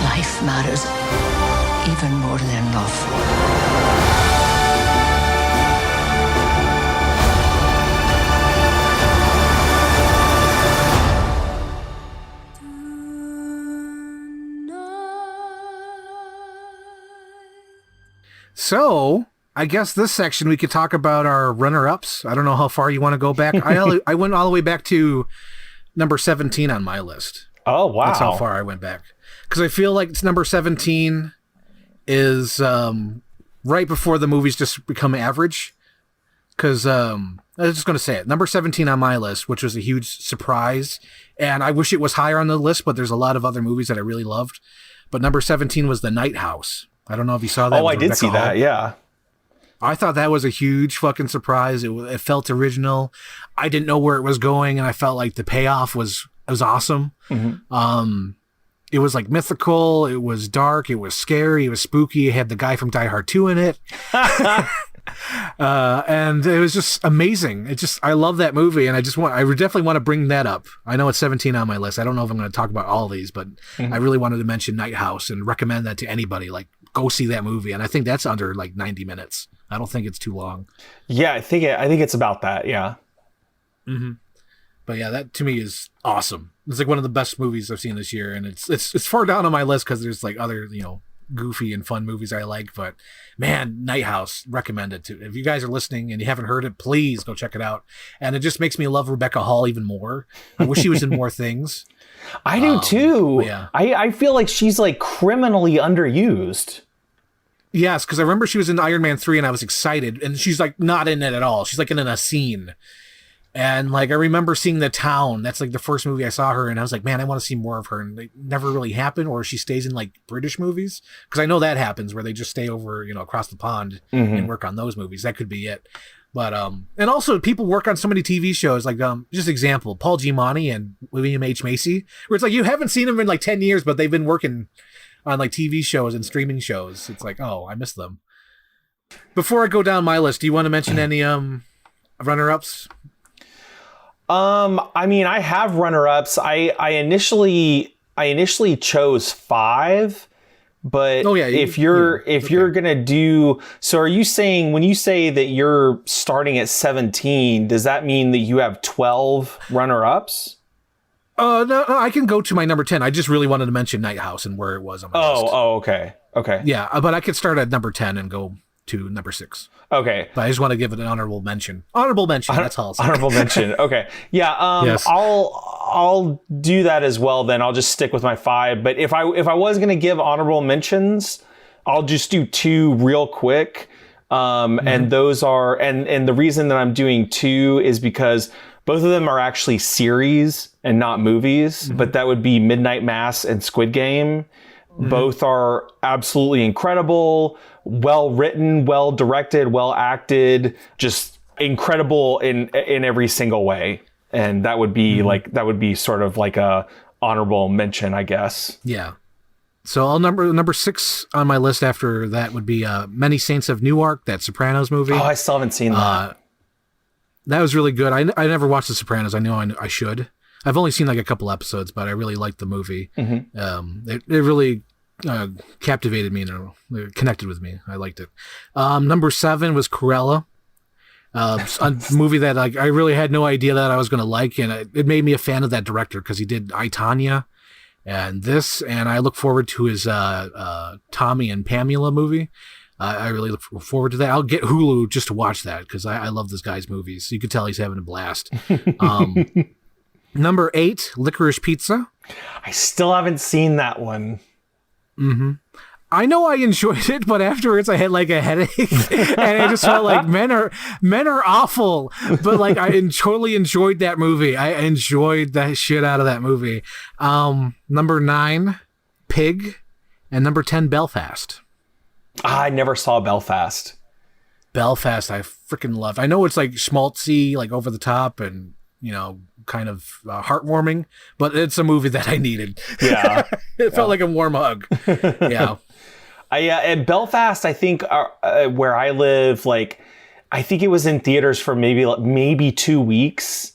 Life matters even more than love. So I guess this section we could talk about our runner-ups. I don't know how far you want to go back. I went all the way back to number 17 on my list. Oh, wow. That's how far I went back. Because I feel like it's number 17 is right before the movies just become average. Because I was just going to say it. Number 17 on my list, which was a huge surprise. And I wish it was higher on the list, but there's a lot of other movies that I really loved. But number 17 was The Night House. I don't know if you saw that. Oh, I did see that, yeah. I thought that was a huge fucking surprise. It felt original. I didn't know where it was going, and I felt like the payoff was awesome. Mm-hmm. It was like mythical. It was dark. It was scary. It was spooky. It had the guy from Die Hard 2 in it. And it was just amazing. I love that movie, and I definitely want to bring that up. I know it's 17 on my list. I don't know if I'm going to talk about all of these, but I really wanted to mention Night House and recommend that to anybody. Like, go see that movie. And I think that's under like 90 minutes. I don't think it's too long. Yeah, I think it's about that. Yeah. Mm-hmm. But yeah, that to me is awesome. It's like one of the best movies I've seen this year, and it's far down on my list because there's like other goofy and fun movies I like. But man, Night House, recommend it to. If you guys are listening and you haven't heard it, please go check it out. And it just makes me love Rebecca Hall even more. I wish she was in more things. I do too. Yeah, I feel like she's like criminally underused. Yes, because I remember she was in Iron Man 3 and I was excited, and she's like not in it at all. She's like in a scene. And like, I remember seeing The Town. That's like the first movie I saw her, and I was like, man, I want to see more of her. And it never really happened, or she stays in like British movies. Because I know that happens where they just stay over, across the pond and work on those movies. That could be it. But, and also people work on so many TV shows, like, just example, Paul Giamatti and William H. Macy, where it's like, you haven't seen them in like 10 years, but they've been working on like TV shows and streaming shows. It's like, oh, I miss them. Before I go down my list, do you want to mention any runner-ups? I mean, I have runner-ups. I initially chose 5, but if you're gonna do so, are you saying, when you say that you're starting at 17, does that mean that you have 12 runner-ups? No, I can go to my number 10. I just really wanted to mention Night House and where it was on my list. Okay. Yeah, but I could start at number 10 and go to number 6. Okay. But I just want to give it an honorable mention. That's all. Honorable mention. Okay. Yeah. Yes. I'll do that as well. Then I'll just stick with my 5. But if I was going to give honorable mentions, I'll just do 2 real quick. And those are, and the reason that I'm doing 2 is because both of them are actually series and not movies, but that would be Midnight Mass and Squid Game. Both are absolutely incredible, well written, well directed, well acted, just incredible in every single way. And that would be that would be sort of like a honorable mention, I guess. Yeah. So I'll number 6 on my list after that would be Many Saints of Newark, that Sopranos movie. Oh, I still haven't seen that. That was really good. I never watched The Sopranos. I know I should. I've only seen like a couple episodes, but I really liked the movie. It really captivated me and it connected with me. I liked it. Number 7 was Cruella. A movie that I really had no idea that I was going to like, and it made me a fan of that director because he did I, Tonya and this, and I look forward to his Tommy and Pamela movie. I really look forward to that. I'll get Hulu just to watch that because I love this guy's movies. You can tell he's having a blast. Number 8, Licorice Pizza. I still haven't seen that one. I know I enjoyed it, but afterwards I had like a headache, and I just felt like men are awful. But like I totally enjoyed that movie. I enjoyed that shit out of that movie. Number 9, Pig, and number 10, Belfast. I never saw Belfast. Belfast, I freaking loved. I know it's like schmaltzy, like over the top, and kind of heartwarming, but it's a movie that I needed. Yeah, it felt like a warm hug. Yeah. And Belfast, I think where I live, like I think it was in theaters for maybe 2 weeks,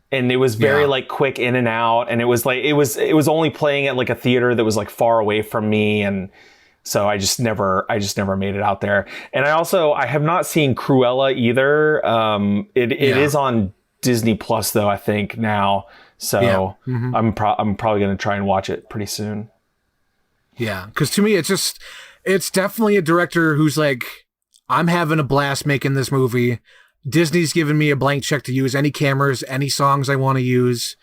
and it was very like quick in and out, and it was only playing at like a theater that was like far away from me, and so I just never made it out there. And I have not seen Cruella either. It is on Disney Plus though, I think now. So I'm probably going to try and watch it pretty soon. Yeah, because to me, it's definitely a director who's like, I'm having a blast making this movie. Disney's giving me a blank check to use any cameras, any songs I want to use.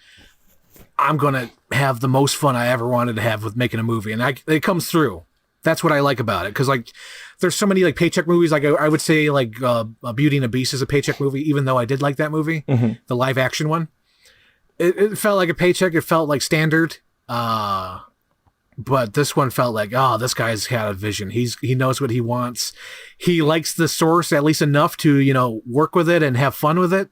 I'm going to have the most fun I ever wanted to have with making a movie. And it comes through. That's what I like about it. Because like, there's so many like paycheck movies. Like I would say like Beauty and the Beast is a paycheck movie, even though I did like that movie, the live action one. It felt like a paycheck. It felt like standard. But this one felt like, this guy's had a vision. He knows what he wants. He likes the source at least enough to, work with it and have fun with it.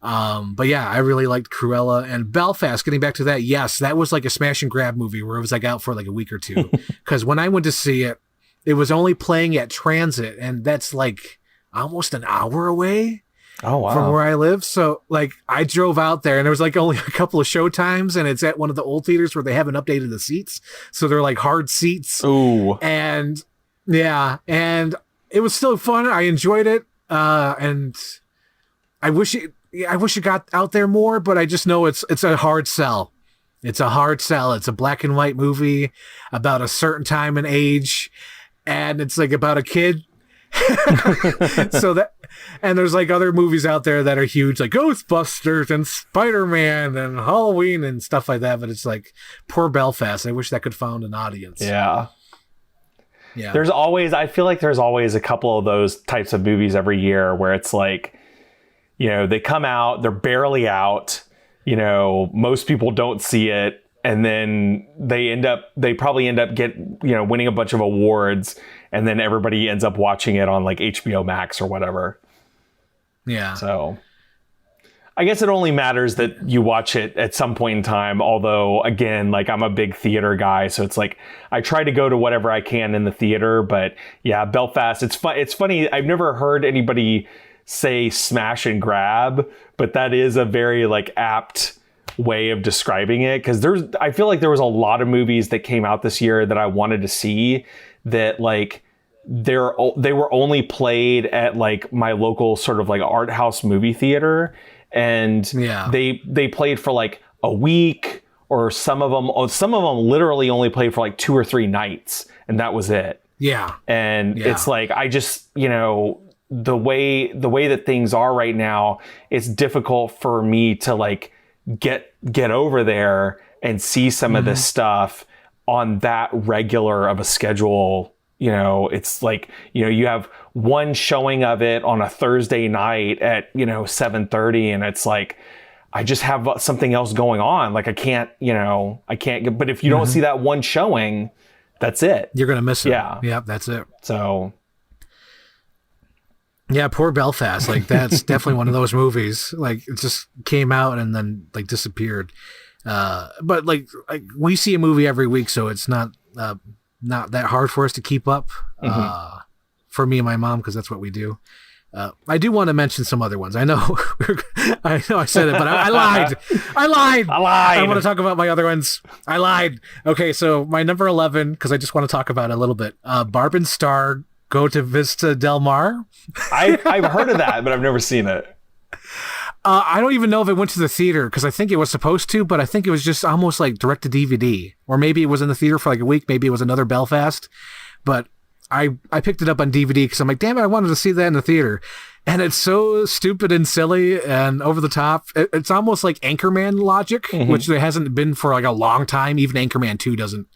But yeah, I really liked Cruella and Belfast. Getting back to that, yes, that was like a smash and grab movie where it was like out for like a week or two. Because when I went to see it, it was only playing at Transit, and that's like almost an hour away. Oh, wow. From where I live. So like I drove out there and there was like only a couple of show times, and it's at one of the old theaters where they haven't updated the seats. So they're like hard seats. Ooh. And yeah, and it was still fun. I enjoyed it. And I wish it got out there more, but I just know it's a hard sell. It's a hard sell. It's a black and white movie about a certain time and age, and it's like about a kid. And there's like other movies out there that are huge, like Ghostbusters and Spider-Man and Halloween and stuff like that. But it's like, poor Belfast. I wish that could found an audience. Yeah. Yeah. I feel like there's always a couple of those types of movies every year where it's like, they come out, they're barely out, most people don't see it. And then they probably end up winning a bunch of awards, and then everybody ends up watching it on like HBO Max or whatever. Yeah. So I guess it only matters that you watch it at some point in time. Although again, like I'm a big theater guy, so it's like I try to go to whatever I can in the theater. But yeah, Belfast, it's funny. I've never heard anybody say smash and grab, but that is a very like apt way of describing it, because I feel like there was a lot of movies that came out this year that I wanted to see that like they were only played at like my local sort of like art house movie theater, and they played for like a week or some of them literally only played for like 2 or 3 nights, and that was it. Yeah. And it's like, I just, you know, the way that things are right now, it's difficult for me to like get over there and see some of this stuff on that regular of a schedule. You know, it's like, you know, you have one showing of it on a Thursday night at, you know, 7:30, and it's like, I just have something else going on. Like I can't get, but if you don't see that one showing, that's it. You're going to miss it. Yeah. Yeah, that's it. So yeah, poor Belfast. Like that's definitely one of those movies. Like it just came out and then like disappeared. But like we see a movie every week, so it's not that hard for us to keep up. For me and my mom, because that's what we do. I do want to mention some other ones. I know I said it, but I lied. I want to talk about my other ones. I lied. Okay, so my number 11, because I just want to talk about it a little bit. Barb and Star Go to Vista Del Mar. I've heard of that, but I've never seen it. I don't even know if it went to the theater, because I think it was supposed to, but I think it was just almost like direct to DVD, or maybe it was in the theater for like a week. Maybe it was another Belfast, but I picked it up on DVD because I'm like, damn it, I wanted to see that in the theater. And it's so stupid and silly and over the top. It's almost like Anchorman logic, which there hasn't been for like a long time. Even Anchorman 2 doesn't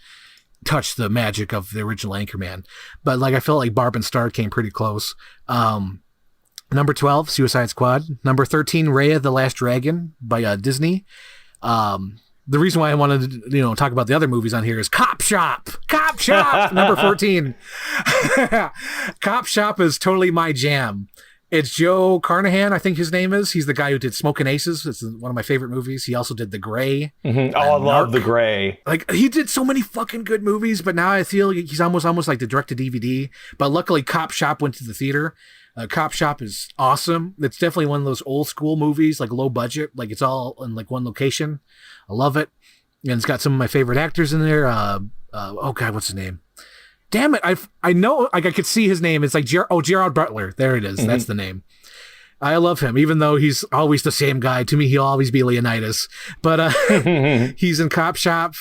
touch the magic of the original Anchorman. But like I felt like Barb and Star came pretty close. Number 12, Suicide Squad. Number 13, Raya the Last Dragon by Disney. The reason why I wanted to, talk about the other movies on here is Cop Shop. Cop Shop, number 14. Cop Shop is totally my jam. It's Joe Carnahan, I think his name is. He's the guy who did Smokin' Aces. It's one of my favorite movies. He also did The Gray. Oh, I love The Gray. Like, he did so many fucking good movies, but now I feel he's almost like the direct-to-DVD. But luckily, Cop Shop went to the theater. Cop Shop is awesome. It's definitely one of those old school movies, like low budget, like it's all in like one location. I love it. And it's got some of my favorite actors in there. Oh God, what's his name? Damn it. I know, like I could see his name. It's like Gerard Butler. There it is. That's the name. I love him, even though he's always the same guy. To me, he'll always be Leonidas. But he's in Cop Shop.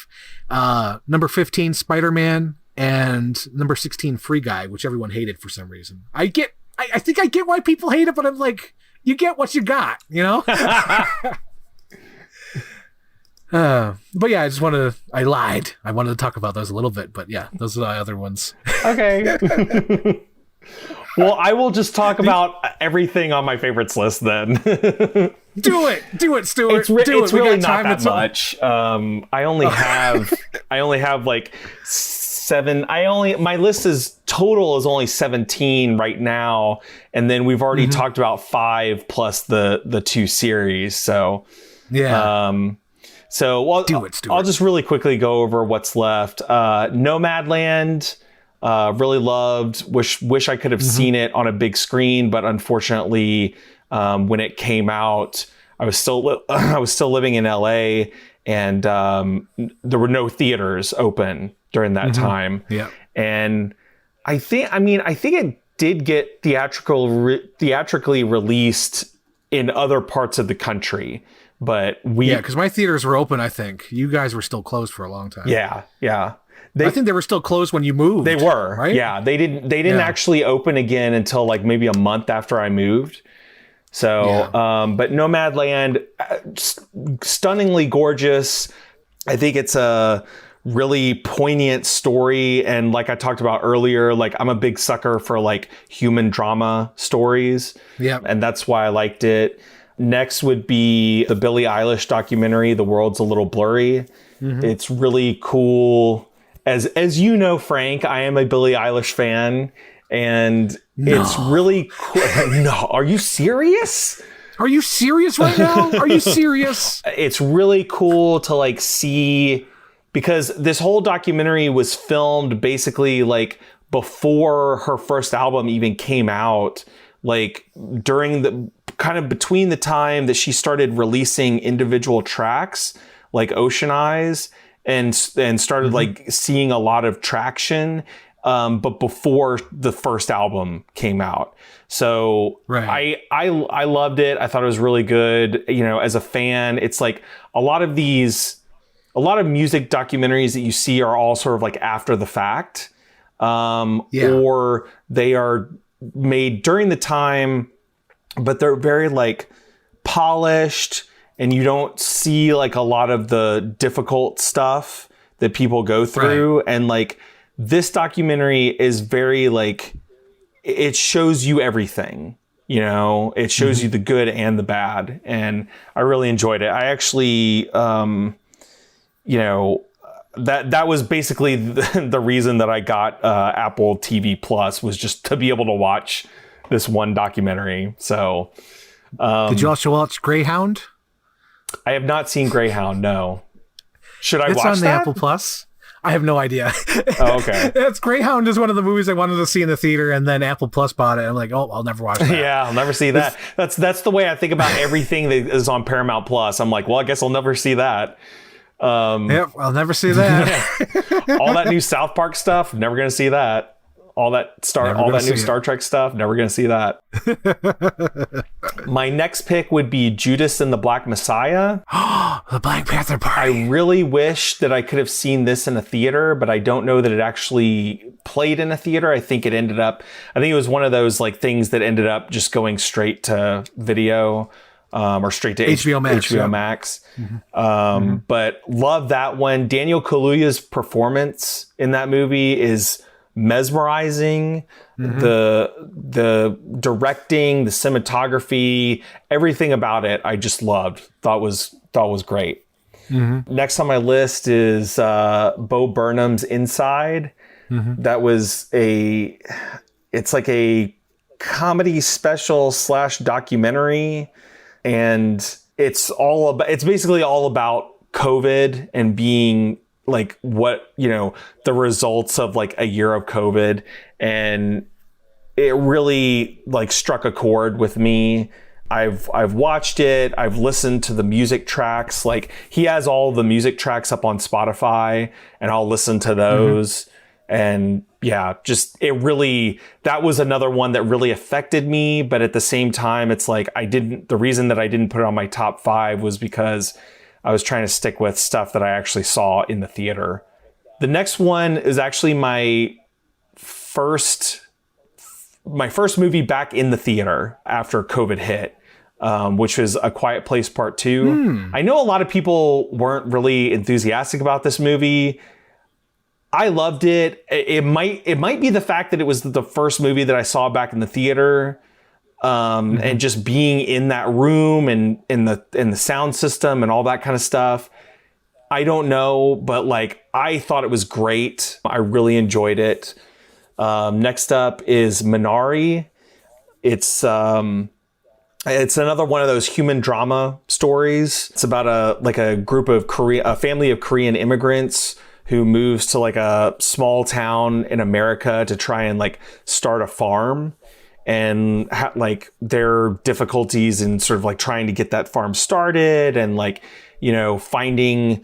Number 15, Spider-Man, and number 16, Free Guy, which everyone hated for some reason. I think I get why people hate it, but I'm like, you get what you got, But yeah, I lied. I wanted to talk about those a little bit, but yeah, those are the other ones. Okay. Well, I will just talk about everything on my favorites list then. Do it, Stuart. It's really not that much. I only have like 7. My list is total is only 17 right now, and then we've already talked about 5 plus the 2 series. So yeah. Do it, Stuart. I'll just really quickly go over what's left. Nomadland. Really loved. Wish I could have seen it on a big screen, but unfortunately, when it came out, I was still living in LA, and there were no theaters open during that time. Yeah, and I think it did get theatrically released in other parts of the country, but because my theaters were open. I think you guys were still closed for a long time. Yeah. I think they were still closed when you moved. They were, right? Yeah. They didn't actually open again until like maybe a month after I moved. So, but Nomadland, stunningly gorgeous. I think it's a really poignant story, and like I talked about earlier, like I'm a big sucker for like human drama stories. Yeah, and that's why I liked it. Next would be the Billie Eilish documentary, The World's a Little Blurry. It's really cool. As you know, Frank, I am a Billie Eilish fan, and it's really cool. No, are you serious? Are you serious right now? Are you serious? It's really cool to like see, because this whole documentary was filmed basically like before her first album even came out, like during the kind of between the time that she started releasing individual tracks like Ocean Eyes and started like seeing a lot of traction, but before the first album came out. So right. I loved it. I thought it was really good. As a fan, it's like a lot of these a lot of music documentaries that you see are all sort of like after the fact, or they are made during the time, but they're very like polished, and you don't see like a lot of the difficult stuff that people go through. Right. And like this documentary is very like, it shows you everything, you know, it shows you the good and the bad. And I really enjoyed it. I actually, you know, that was basically the reason that I got Apple TV Plus, was just to be able to watch this one documentary. So, did you also watch Greyhound? I have not seen Greyhound. No. Should I watch that? It's on the Apple Plus. I have no idea. Oh, okay. It's Greyhound is one of the movies I wanted to see in the theater, and then Apple Plus bought it. I'm like, oh, I'll never watch that. Yeah, I'll never see that. That's the way I think about everything that is on Paramount Plus. I'm like, well, I guess I'll never see that. Yep, I'll never see that. All that new South Park stuff, never gonna see that. All that new Star Trek stuff, never gonna see that. My next pick would be Judas and the Black Messiah. The Black Panther Party. I really wish that I could have seen this in a theater, but I don't know that it actually played in a theater. I think it was one of those like things that ended up just going straight to video. Or straight to HBO Max. Mm-hmm. But love that one. Daniel Kaluuya's performance in that movie is mesmerizing. Mm-hmm. The directing, the cinematography, everything about it, I just loved. Thought was great. Mm-hmm. Next on my list is Bo Burnham's Inside. Mm-hmm. That was it's like a comedy special / documentary. And it's basically all about COVID and being like what, you know, the results of like a year of COVID. And it really like struck a chord with me. I've watched it. I've listened to the music tracks. Like he has all the music tracks up on Spotify, and I'll listen to those. Mm-hmm. And yeah, just that was another one that really affected me. But at the same time, it's like the reason that I didn't put it on my top 5 was because I was trying to stick with stuff that I actually saw in the theater. The next one is actually my first movie back in the theater after COVID hit, which was A Quiet Place Part 2. I know a lot of people weren't really enthusiastic about this movie. I loved it. It might be the fact that it was the first movie that I saw back in the theater, and just being in that room and in the sound system and all that kind of stuff. I don't know, but like I thought it was great. I really enjoyed it. Next up is Minari. It's another one of those human drama stories. It's about a family of Korean immigrants who moves to like a small town in America to try and like start a farm, and like their difficulties in sort of like trying to get that farm started, and like, you know, finding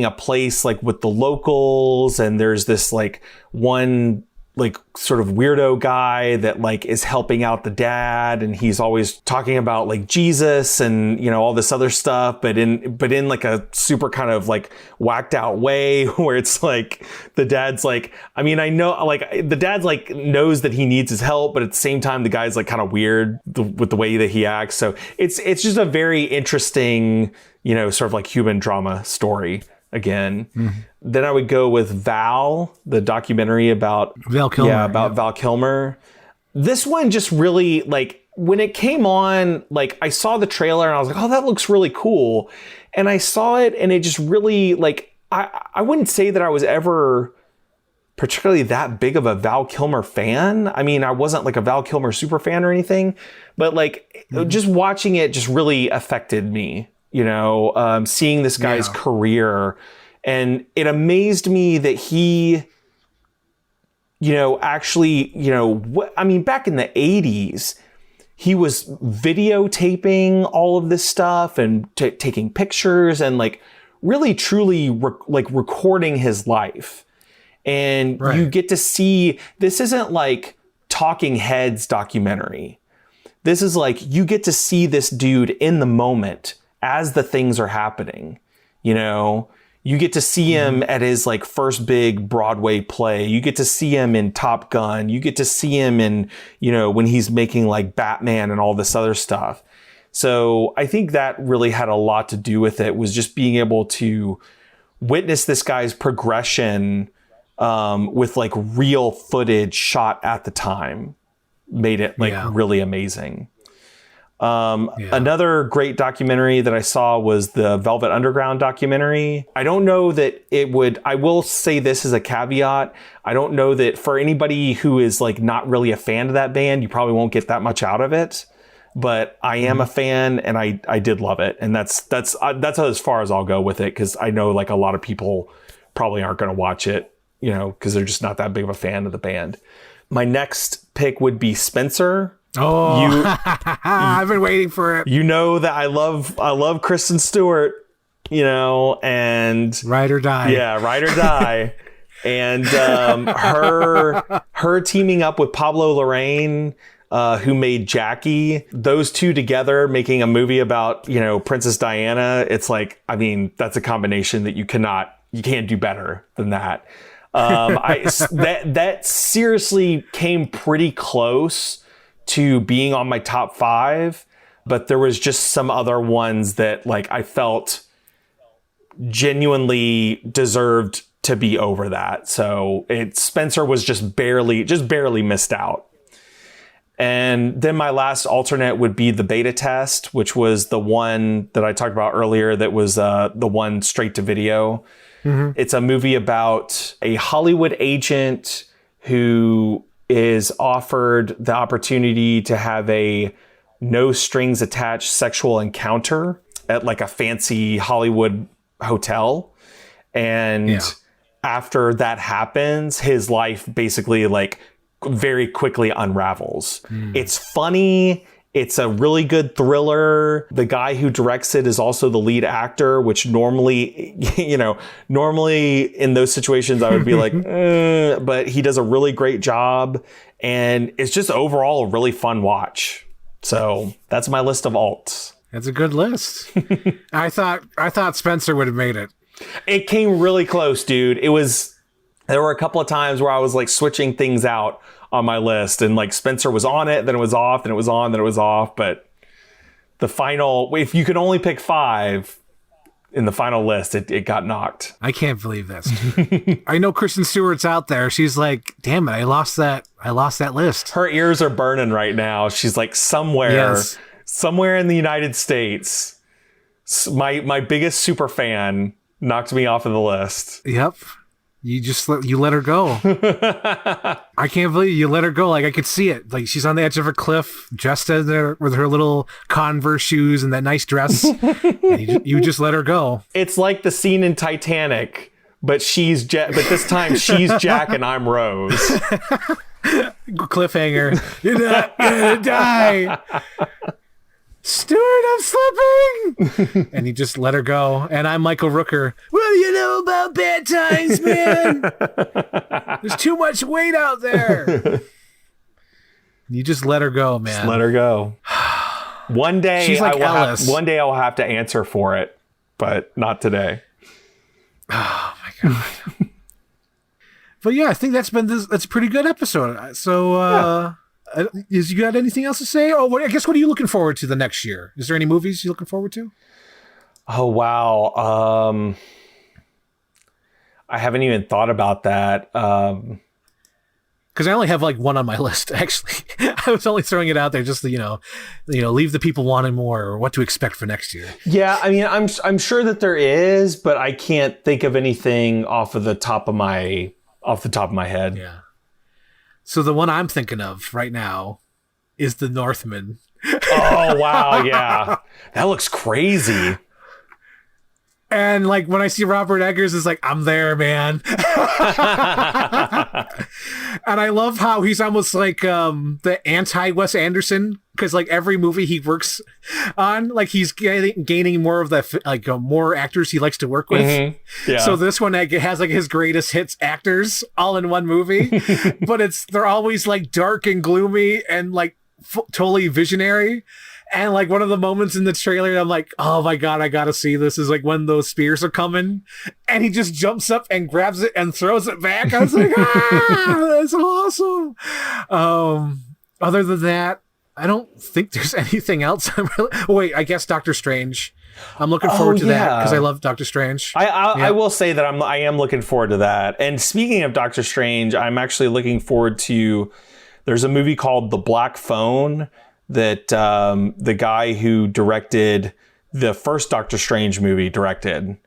a place like with the locals. And there's this like one like sort of weirdo guy that like is helping out the dad, and he's always talking about like Jesus and, you know, all this other stuff, but in like a super kind of like whacked out way, where it's like the dad's like, I mean, I know like the dad's like knows that he needs his help, but at the same time the guy's like kind of weird with the way that he acts. So it's just a very interesting, you know, sort of like human drama story again. Mm-hmm. Then I would go with Val, the documentary about Val Kilmer. Yeah, about Val Kilmer. This one just really, like, when it came on, like, I saw the trailer and I was like, oh, that looks really cool. And I saw it and it just really, like, I wouldn't say that I was ever particularly that big of a Val Kilmer fan. I mean, I wasn't like a Val Kilmer super fan or anything, but like just watching it just really affected me, you know, seeing this guy's career. And it amazed me that he, you know, actually, you know, I mean, back in the 80s, he was videotaping all of this stuff and taking pictures and like really truly recording his life. And you get to see, this isn't like Talking Heads documentary. This is like, you get to see this dude in the moment as the things are happening. You know, You get to see him at his like first big Broadway play. You get to see him in Top Gun. You get to see him in, you know, when he's making like Batman and all this other stuff. So I think that really had a lot to do with it, was just being able to witness this guy's progression with like real footage shot at the time. Made it like really amazing. Another great documentary that I saw was the Velvet Underground documentary. I don't know that it would, I will say this as a caveat. I don't know that for anybody who is like not really a fan of that band, you probably won't get that much out of it. But I am a fan, and I did love it. And that's as far as I'll go with it, because I know like a lot of people probably aren't going to watch it, you know, because they're just not that big of a fan of the band. My next pick would be Spencer. Oh, I've been waiting for it. You know that I love Kristen Stewart, you know, and Ride or Die. Yeah, Ride or Die. And her teaming up with Pablo Larraín, who made Jackie, those two together making a movie about, you know, Princess Diana. It's like, I mean, that's a combination that you can't do better than that. That seriously came pretty close to being on my top 5, but there was just some other ones that like I felt genuinely deserved to be over that. So Spencer was just barely missed out. And then my last alternate would be The Beta Test, which was the one that I talked about earlier that was the one straight to video. Mm-hmm. It's a movie about a Hollywood agent who is offered the opportunity to have a no strings attached sexual encounter at like a fancy Hollywood hotel. And after that happens, his life basically like very quickly unravels. It's funny. It's a really good thriller. The guy who directs it is also the lead actor, which normally, you know, in those situations I would be like, but he does a really great job. And it's just overall a really fun watch. So that's my list of alts. That's a good list. I thought Spencer would have made it. It came really close, dude. There were a couple of times where I was like switching things out on my list, and like Spencer was on it, then it was off, then it was on, then it was off. But the final, if you could only pick 5 in the final list, it got knocked. I can't believe this. I know Kristen Stewart's out there. She's like, damn it, I lost that list. Her ears are burning right now. She's like somewhere in the United States. My biggest super fan knocked me off of the list. Yep. You let her go. I can't believe you let her go. Like I could see it. Like she's on the edge of a cliff, dressed in there with her little Converse shoes and that nice dress. And you just let her go. It's like the scene in Titanic, but but this time she's Jack and I'm Rose. Cliffhanger. You're not gonna die. Stewart, I'm slipping. And he just let her go. And I'm Michael Rooker. What do you know about bad times, man? There's too much weight out there. You just let her go, man. Just let her go. One day, she's like Alice. One day I'll have to answer for it, but not today. Oh my God. But yeah, I think that's a pretty good episode. So, you got anything else to say? Oh, I guess what are you looking forward to the next year? Is there any movies you're looking forward to? Oh, wow. I haven't even thought about that. Because I only have like one on my list, actually. I was only throwing it out there just to, leave the people wanting more or what to expect for next year. Yeah, I mean, I'm sure that there is, but I can't think of anything off the top of my head. Yeah. So the one I'm thinking of right now is The Northman. Oh, wow. Yeah. That looks crazy. And like when I see Robert Eggers, it's like, I'm there, man. And I love how he's almost like the anti-Wes Anderson, because like every movie he works on, like he's gaining more of the more actors he likes to work with. Mm-hmm. Yeah. So this one has like his greatest hits actors all in one movie, but they're always like dark and gloomy and like totally visionary. And like one of the moments in the trailer, I'm like, oh my God, I gotta see this, is like when those spears are coming and he just jumps up and grabs it and throws it back. I was like, that's awesome. Other than that, I don't think there's anything else. Wait, I guess Doctor Strange. I'm looking forward to that because I love Doctor Strange. I will say that I am looking forward to that. And speaking of Doctor Strange, I'm actually looking forward to, there's a movie called The Black Phone that the guy who directed the first Doctor Strange movie directed.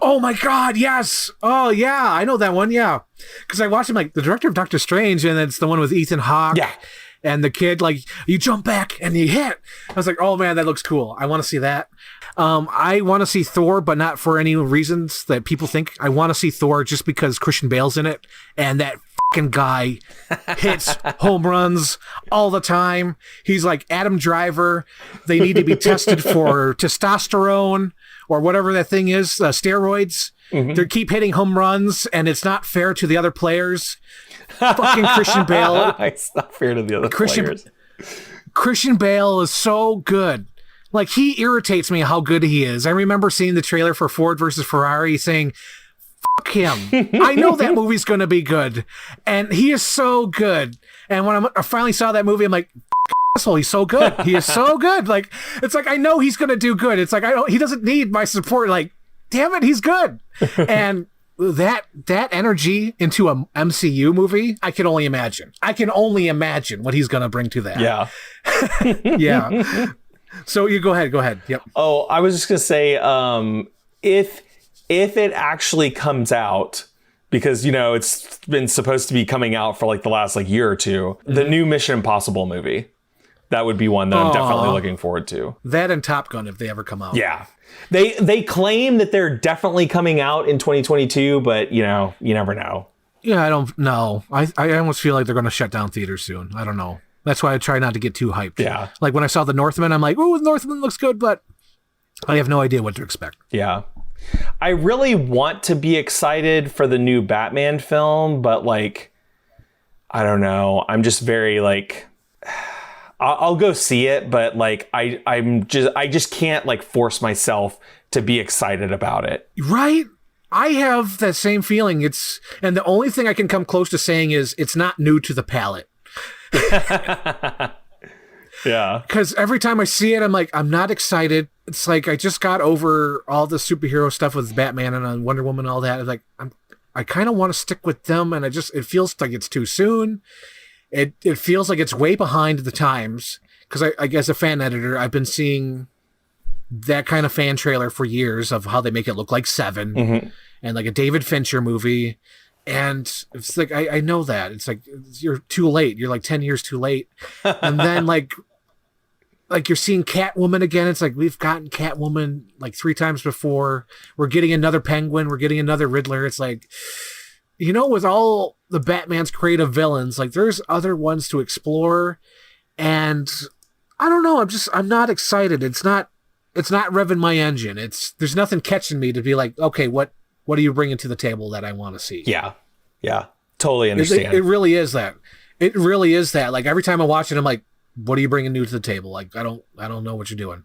Oh my God, yes. Oh yeah, I know that one, yeah. Because I watched him, like, the director of Doctor Strange, and it's the one with Ethan Hawke. Yeah. And the kid, like, you jump back and you hit. I was like, oh man, that looks cool. I want to see that. I want to see Thor, but not for any reasons that people think. I want to see Thor just because Christian Bale's in it, and that fucking guy hits home runs all the time. He's like Adam Driver. They need to be tested for testosterone or whatever that thing is, steroids. Mm-hmm. They keep hitting home runs, and it's not fair to the other players. Fucking Christian Bale. It's not fair to the other players. Christian Bale is so good. Like, he irritates me how good he is. I remember seeing the trailer for Ford versus Ferrari saying, fuck him. I know that movie's going to be good. And he is so good. And when I finally saw that movie, I'm like, asshole, he's so good. He is so good. Like, it's like, I know he's going to do good. It's like, he doesn't need my support. Like, damn it, he's good. And that energy into a MCU movie, I can only imagine. I can only imagine what he's going to bring to that. Yeah. Yeah. So you go ahead. Yep. Oh, I was just going to say, if it actually comes out, because, you know, it's been supposed to be coming out for like the last like year or two, the new Mission Impossible movie, that would be one that I'm definitely looking forward to. That and Top Gun, if they ever come out. Yeah. They claim that they're definitely coming out in 2022, but, you know, you never know. Yeah, I don't know. I almost feel like they're going to shut down theaters soon. I don't know. That's why I try not to get too hyped. Yeah. Like when I saw The Northman, I'm like, oh, The Northman looks good, but I have no idea what to expect. Yeah. I really want to be excited for the new Batman film, but like, I don't know. I'm just very like, I'll go see it, but like, I just can't like force myself to be excited about it. Right? I have that same feeling. And the only thing I can come close to saying is it's not new to the palate. Yeah. Because every time I see it, I'm like, I'm not excited. It's like I just got over all the superhero stuff with Batman and Wonder Woman and all that. It's like I kind of want to stick with them, and it feels like it's too soon. It feels like it's way behind the times. Because I guess as a fan editor, I've been seeing that kind of fan trailer for years of how they make it look like Seven and like a David Fincher movie. And it's like, I know that. It's like, you're too late. You're like 10 years too late. And then like you're seeing Catwoman again. It's like, we've gotten Catwoman like 3 times before. We're getting another Penguin. We're getting another Riddler. It's like, you know, with all the Batman's creative villains, like there's other ones to explore. And I don't know. I'm not excited. It's not revving my engine. There's nothing catching me to be like, okay, what are you bringing to the table that I want to see? Yeah. Totally understand. It really is that. It really is that. Like every time I watch it, I'm like, what are you bringing new to the table? Like, I don't know what you're doing.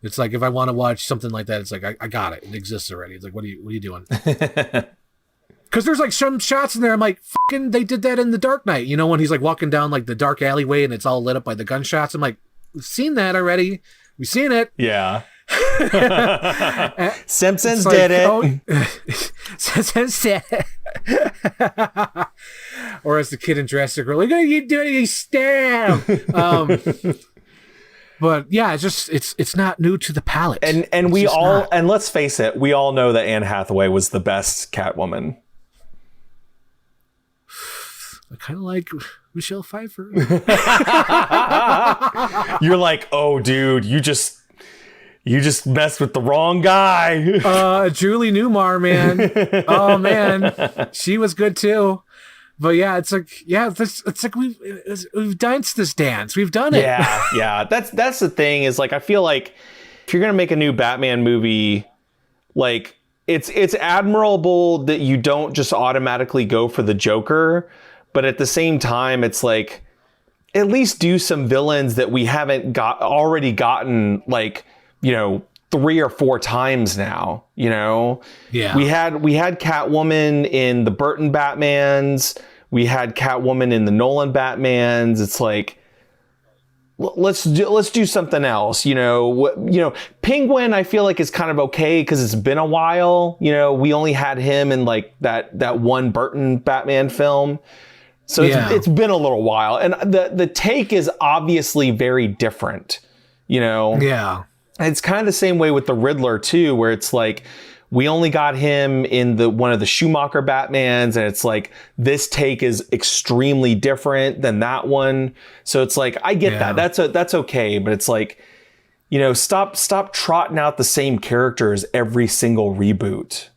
It's like, if I want to watch something like that, it's like, I got it. It exists already. It's like, what are you doing? Because there's like some shots in there. I'm like, fucking, they did that in The Dark Knight. You know, when he's like walking down like the dark alleyway and it's all lit up by the gunshots. I'm like, we've seen that already. We've seen it. Yeah. Simpsons did it. Simpsons did it. Or as the kid in Jurassic World, like, what are you doing? You stab. But yeah, it's not new to the palate. And we all, and let's face it, we all know that Anne Hathaway was the best Catwoman. I kind of like Michelle Pfeiffer. You're like, oh, dude, you just messed with the wrong guy. Julie Newmar, man. Oh man, she was good too. But yeah, it's like, it's like we've danced this dance. We've done it. Yeah. That's the thing is like, I feel like if you're gonna make a new Batman movie, like it's admirable that you don't just automatically go for the Joker, but at the same time, it's like at least do some villains that we haven't already gotten, like, 3 or 4 times now, Yeah. We had Catwoman in the Burton Batmans. We had Catwoman in the Nolan Batmans. It's like, let's do something else. Penguin, I feel like is kind of okay because it's been a while. We only had him in like that one Burton Batman film. So it's been a little while. And the take is obviously very different, Yeah. It's kind of the same way with the Riddler too, where it's like, we only got him in one of the Schumacher Batmans, and it's like, this take is extremely different than that one. So it's like, I get that. That's okay. But it's like, stop trotting out the same characters every single reboot.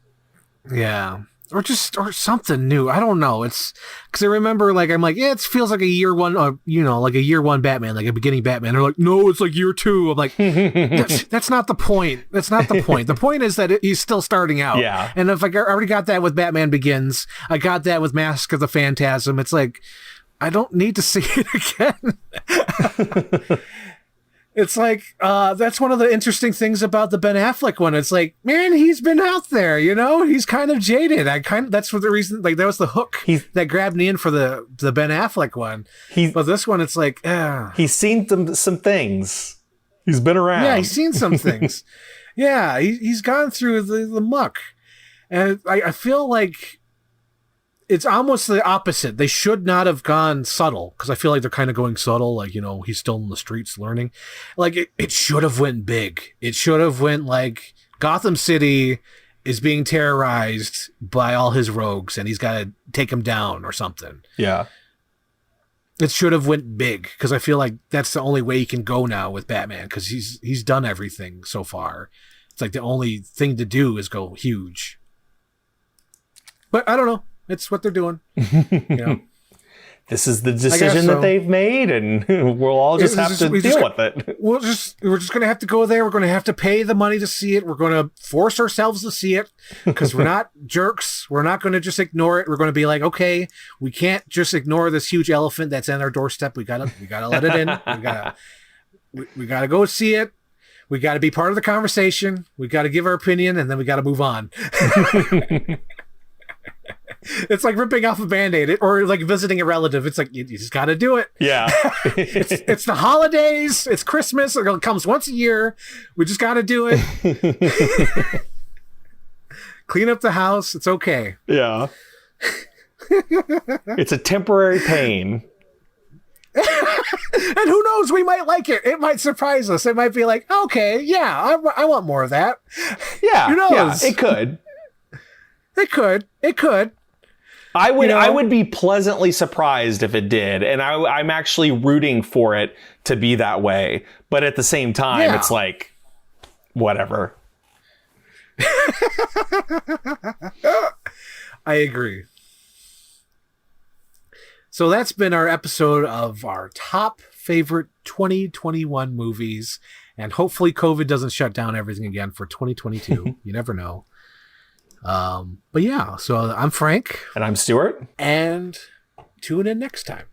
Yeah. Or something new. I don't know. It's because I remember, like, I'm like, yeah, it feels like a year one, like a year one Batman, like a beginning Batman. They're like, no, it's like year 2. I'm like, that's not the point. That's not the point. The point is that he's still starting out. Yeah. And if I already got that with Batman Begins, I got that with Mask of the Phantasm. It's like, I don't need to see it again. It's like, that's one of the interesting things about the Ben Affleck one. It's like, man, he's been out there, he's kind of jaded. That's for the reason, like, that was the hook that grabbed me in for the Ben Affleck one. But this one, it's like, he's seen some things. He's been around. Yeah, he's seen some things. Yeah, he's gone through the muck. And I feel like it's almost the opposite. They should not have gone subtle, because I feel like they're kind of going subtle. Like, he's still in the streets learning. Like, it should have went big. It should have went like Gotham City is being terrorized by all his rogues, and he's got to take them down or something. Yeah. It should have went big, because I feel like that's the only way he can go now with Batman, because he's done everything so far. It's like the only thing to do is go huge. But I don't know. It's what they're doing. This is the decision that they've made, and we'll all just have to deal with it. We're just going to have to go there. We're going to have to pay the money to see it. We're going to force ourselves to see it, because we're not jerks. We're not going to just ignore it. We're going to be like, okay, we can't just ignore this huge elephant that's on our doorstep. We gotta let it in. We gotta go see it. We got to be part of the conversation. We got to give our opinion, and then we got to move on. It's like ripping off a Band-Aid, or like visiting a relative. It's like, you just got to do it. Yeah. it's the holidays. It's Christmas. It comes once a year. We just got to do it. Clean up the house. It's okay. Yeah. It's a temporary pain. And who knows? We might like it. It might surprise us. It might be like, okay, yeah, I want more of that. Yeah. Who knows? Yeah, it could. It could. I would be pleasantly surprised if it did, and I'm actually rooting for it to be that way. But at the same time, It's like, whatever. I agree. So that's been our episode of our top favorite 2021 movies, and hopefully COVID doesn't shut down everything again for 2022. You never know. But yeah, so I'm Frank. And I'm Stuart. And tune in next time.